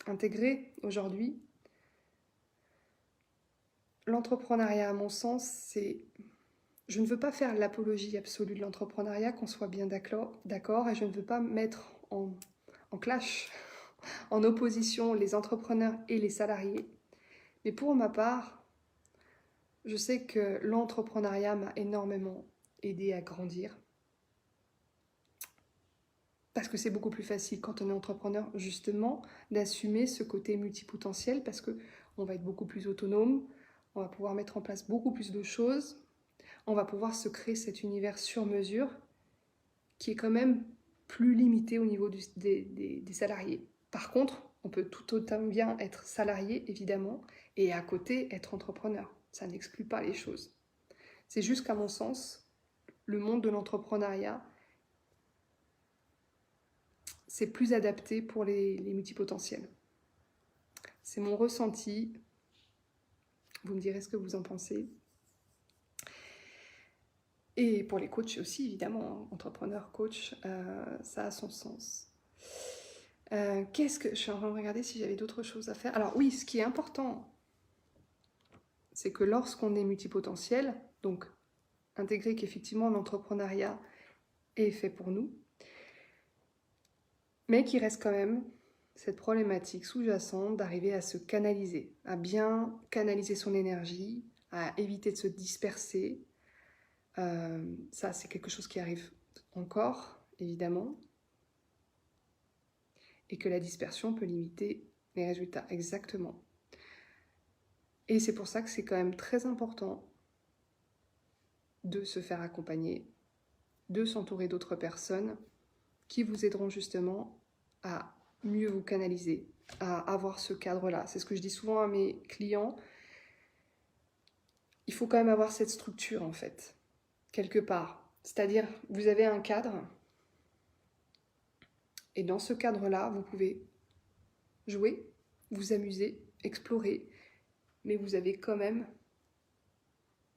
intégrer aujourd'hui. L'entrepreneuriat, à mon sens, c'est... Je ne veux pas faire l'apologie absolue de l'entrepreneuriat, qu'on soit bien d'accord, et je ne veux pas mettre en clash, en opposition les entrepreneurs et les salariés. Mais pour ma part, je sais que l'entrepreneuriat m'a énormément aidé à grandir. Parce que c'est beaucoup plus facile quand on est entrepreneur, justement, d'assumer ce côté multipotentiel, parce qu'on va être beaucoup plus autonome, on va pouvoir mettre en place beaucoup plus de choses, on va pouvoir se créer cet univers sur mesure qui est quand même plus limité au niveau des salariés. Par contre, on peut tout autant bien être salarié, évidemment, et à côté être entrepreneur. Ça n'exclut pas les choses. C'est juste qu'à mon sens, le monde de l'entrepreneuriat, c'est plus adapté pour les multipotentiels. C'est mon ressenti. Vous me direz ce que vous en pensez. Et pour les coachs aussi, évidemment, entrepreneur, coach, ça a son sens. Je suis en train de regarder si j'avais d'autres choses à faire. Alors oui, ce qui est important, c'est que lorsqu'on est multipotentiel, donc intégrer qu'effectivement l'entrepreneuriat est fait pour nous, mais qu'il reste quand même cette problématique sous-jacente d'arriver à se canaliser, à bien canaliser son énergie, à éviter de se disperser. Ça, c'est quelque chose qui arrive encore, évidemment, et que la dispersion peut limiter les résultats, exactement. Et c'est pour ça que c'est quand même très important de se faire accompagner, de s'entourer d'autres personnes qui vous aideront justement à mieux vous canaliser, à avoir ce cadre-là. C'est ce que je dis souvent à mes clients. Il faut quand même avoir cette structure, en fait, quelque part. C'est-à-dire, vous avez un cadre, et dans ce cadre-là, vous pouvez jouer, vous amuser, explorer, mais vous avez quand même,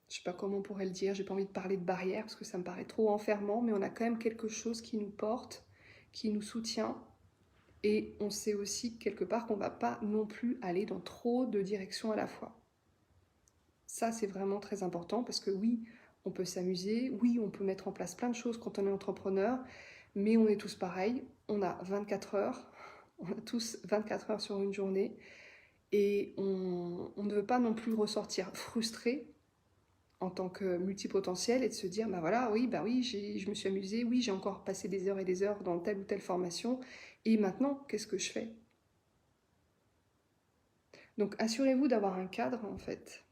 je ne sais pas comment on pourrait le dire, j'ai pas envie de parler de barrière parce que ça me paraît trop enfermant, mais on a quand même quelque chose qui nous porte, qui nous soutient, et on sait aussi quelque part qu'on ne va pas non plus aller dans trop de directions à la fois. Ça, c'est vraiment très important parce que oui, on peut s'amuser, oui, on peut mettre en place plein de choses quand on est entrepreneur, mais on est tous pareils, on a 24 heures, on a tous 24 heures sur une journée et on ne veut pas non plus ressortir frustré en tant que multipotentiel et de se dire, bah oui, je me suis amusée, oui, j'ai encore passé des heures et des heures dans telle ou telle formation, et maintenant, qu'est-ce que je fais? Donc, assurez-vous d'avoir un cadre, en fait.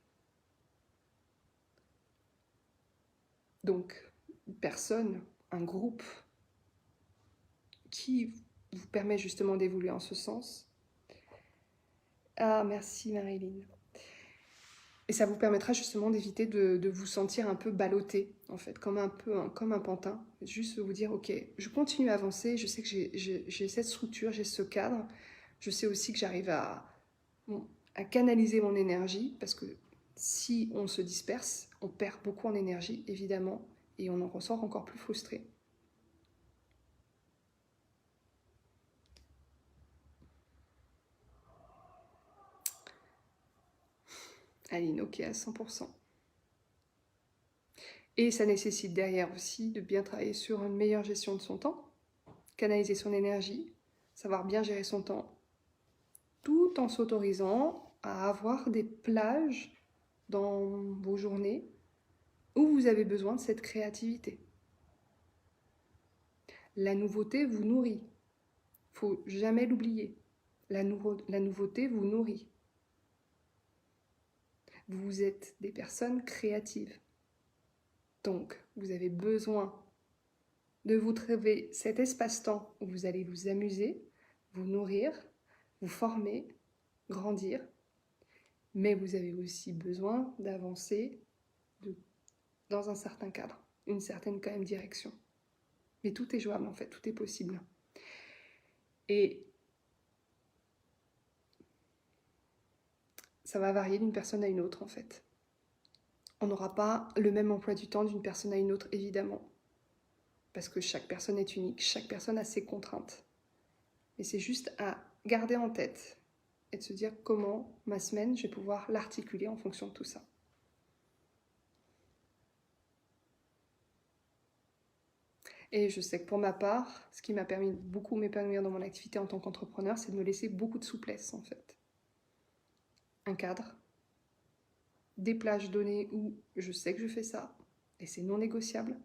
Donc, une personne, un groupe qui vous permet justement d'évoluer en ce sens. Ah, merci Marilyn. Et ça vous permettra justement d'éviter de vous sentir un peu ballotté, en fait, comme un pantin. Juste vous dire, ok, je continue à avancer, je sais que j'ai cette structure, j'ai ce cadre. Je sais aussi que j'arrive à canaliser mon énergie, parce que si on se disperse, on perd beaucoup en énergie, évidemment, et on en ressort encore plus frustré. Aline, ok, à 100%. Et ça nécessite derrière aussi de bien travailler sur une meilleure gestion de son temps, canaliser son énergie, savoir bien gérer son temps, tout en s'autorisant à avoir des plages dans vos journées où vous avez besoin de cette créativité. La nouveauté vous nourrit. Faut jamais l'oublier. La nouveauté vous nourrit. Vous êtes des personnes créatives. Donc, vous avez besoin de vous trouver cet espace-temps où vous allez vous amuser, vous nourrir, vous former, grandir. Mais vous avez aussi besoin d'avancer dans un certain cadre, une certaine quand même direction. Mais tout est jouable en fait, tout est possible. Et ça va varier d'une personne à une autre en fait. On n'aura pas le même emploi du temps d'une personne à une autre, évidemment. Parce que chaque personne est unique, chaque personne a ses contraintes. Mais c'est juste à garder en tête et de se dire comment ma semaine, je vais pouvoir l'articuler en fonction de tout ça. Et je sais que pour ma part, ce qui m'a permis de beaucoup m'épanouir dans mon activité en tant qu'entrepreneur, c'est de me laisser beaucoup de souplesse en fait. Un cadre, des plages données où je sais que je fais ça, et c'est non négociable,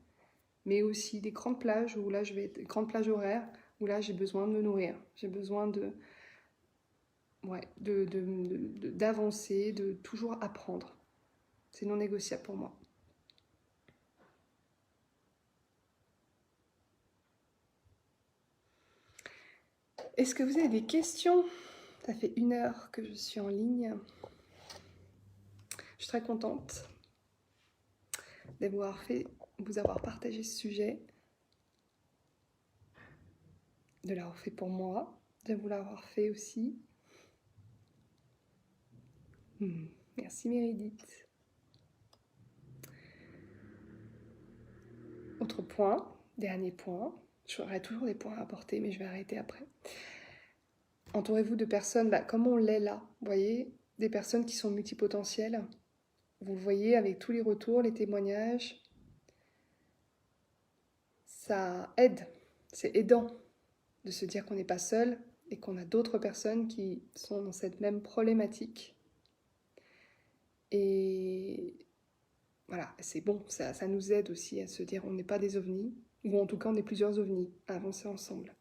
mais aussi des grandes plages où là je vais être, des grandes plages horaires où là j'ai besoin de me nourrir, j'ai besoin d'avancer, de toujours apprendre. C'est non négociable pour moi. Est-ce que vous avez des questions? Ça fait 1 heure que je suis en ligne. Je suis très contente de vous avoir partagé ce sujet, de l'avoir fait pour moi, de vous l'avoir fait aussi. Merci Méridith. Autre point, dernier point, j'aurai toujours des points à apporter, mais je vais arrêter après. Entourez-vous de personnes, comme on l'est là, vous voyez, des personnes qui sont multipotentielles. Vous le voyez avec tous les retours, les témoignages. Ça aide, c'est aidant de se dire qu'on n'est pas seul et qu'on a d'autres personnes qui sont dans cette même problématique. Et voilà, c'est bon, ça nous aide aussi à se dire on n'est pas des ovnis, ou en tout cas on est plusieurs ovnis à avancer ensemble.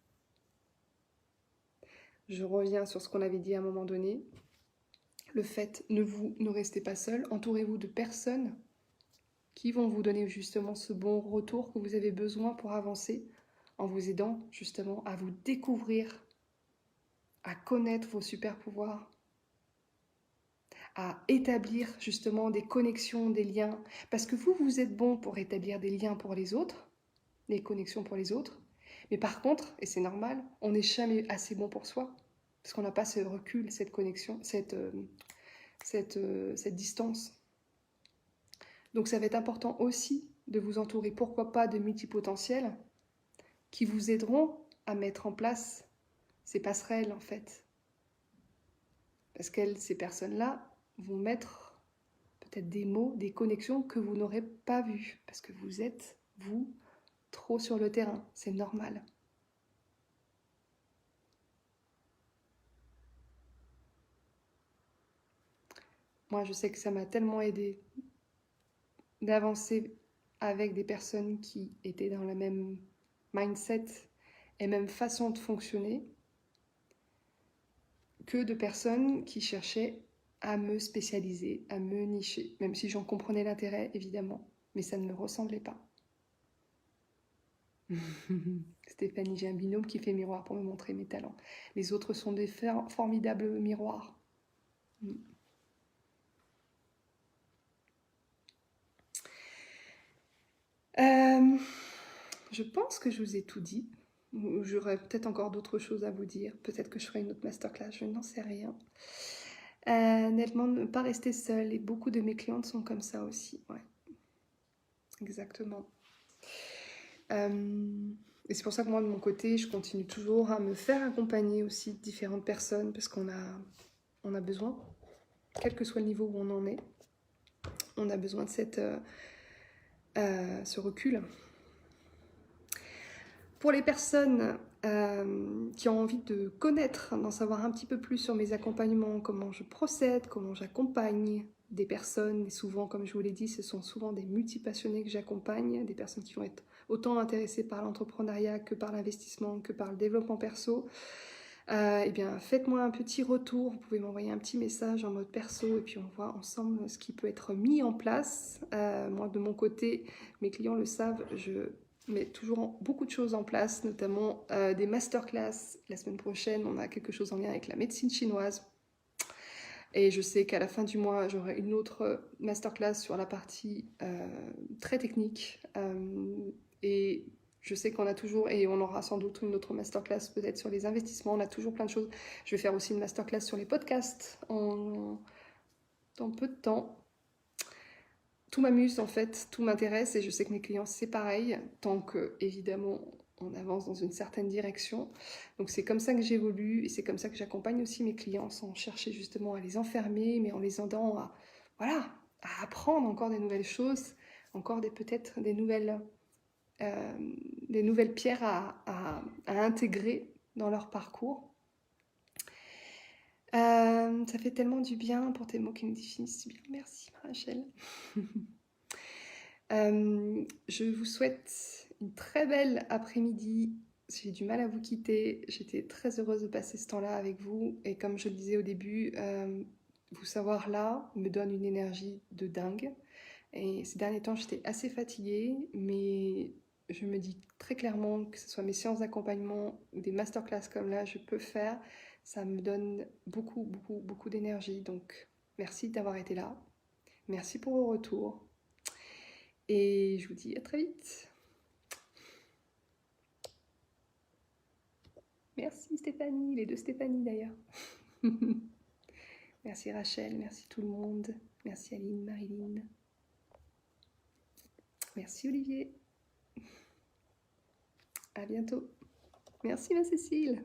Je reviens sur ce qu'on avait dit à un moment donné. Le fait, ne restez pas seul, entourez-vous de personnes qui vont vous donner justement ce bon retour que vous avez besoin pour avancer, en vous aidant justement à vous découvrir, à connaître vos super pouvoirs, à établir justement des connexions, des liens. Parce que vous êtes bon pour établir des liens pour les autres, des connexions pour les autres. Mais par contre, et c'est normal, on n'est jamais assez bon pour soi. Parce qu'on n'a pas ce recul, cette connexion, cette distance. Donc ça va être important aussi de vous entourer, pourquoi pas, de multipotentiels qui vous aideront à mettre en place ces passerelles en fait. Parce que ces personnes-là vont mettre peut-être des mots, des connexions que vous n'aurez pas vues, parce que vous êtes, vous, trop sur le terrain, c'est normal. Moi, je sais que ça m'a tellement aidé d'avancer avec des personnes qui étaient dans la même mindset et même façon de fonctionner que de personnes qui cherchaient à me spécialiser, à me nicher, même si j'en comprenais l'intérêt, évidemment, mais ça ne me ressemblait pas. Stéphanie, j'ai un binôme qui fait miroir pour me montrer mes talents. Les autres sont des formidables miroirs. Je pense que je vous ai tout dit. J'aurais peut-être encore d'autres choses à vous dire. Peut-être que je ferai une autre masterclass, je n'en sais rien. Nettement, ne pas rester seule. Et beaucoup de mes clientes sont comme ça aussi. Ouais. Exactement. Et c'est pour ça que moi, de mon côté, je continue toujours à me faire accompagner aussi de différentes personnes parce qu'on a besoin, quel que soit le niveau où on en est, on a besoin de ce recul. Pour les personnes qui ont envie de connaître, d'en savoir un petit peu plus sur mes accompagnements, comment je procède, comment j'accompagne des personnes, et souvent, comme je vous l'ai dit, ce sont souvent des multipassionnés que j'accompagne, des personnes qui vont être autant intéressées par l'entrepreneuriat que par l'investissement, que par le développement perso. Eh bien, faites-moi un petit retour, vous pouvez m'envoyer un petit message en mode perso et puis on voit ensemble ce qui peut être mis en place. Moi, de mon côté, mes clients le savent, je mets toujours beaucoup de choses en place, notamment des masterclass. La semaine prochaine, on a quelque chose en lien avec la médecine chinoise. Et je sais qu'à la fin du mois, j'aurai une autre masterclass sur la partie très technique. Et je sais qu'on a toujours, et on aura sans doute une autre masterclass peut-être sur les investissements, on a toujours plein de choses. Je vais faire aussi une masterclass sur les podcasts dans peu de temps. Tout m'amuse en fait, tout m'intéresse et je sais que mes clients c'est pareil, tant que évidemment on avance dans une certaine direction. Donc c'est comme ça que j'évolue et c'est comme ça que j'accompagne aussi mes clients sans chercher justement à les enfermer, mais en les aidant à, voilà, à apprendre encore des nouvelles choses, encore peut-être des nouvelles pierres à intégrer dans leur parcours. Ça fait tellement du bien pour tes mots qui me définissent si bien. Merci Rachel. Je vous souhaite une très belle après-midi. J'ai du mal à vous quitter. J'étais très heureuse de passer ce temps-là avec vous. Et comme je le disais au début, vous savoir là me donne une énergie de dingue. Et ces derniers temps, j'étais assez fatiguée, mais je me dis très clairement que ce soit mes séances d'accompagnement ou des masterclass comme là, je peux faire. Ça me donne beaucoup, beaucoup, beaucoup d'énergie. Donc, merci d'avoir été là. Merci pour vos retours. Et je vous dis à très vite. Merci Stéphanie, les deux Stéphanie d'ailleurs. Merci Rachel, merci tout le monde. Merci Aline, Marilyn. Merci Olivier. À bientôt. Merci ma Cécile.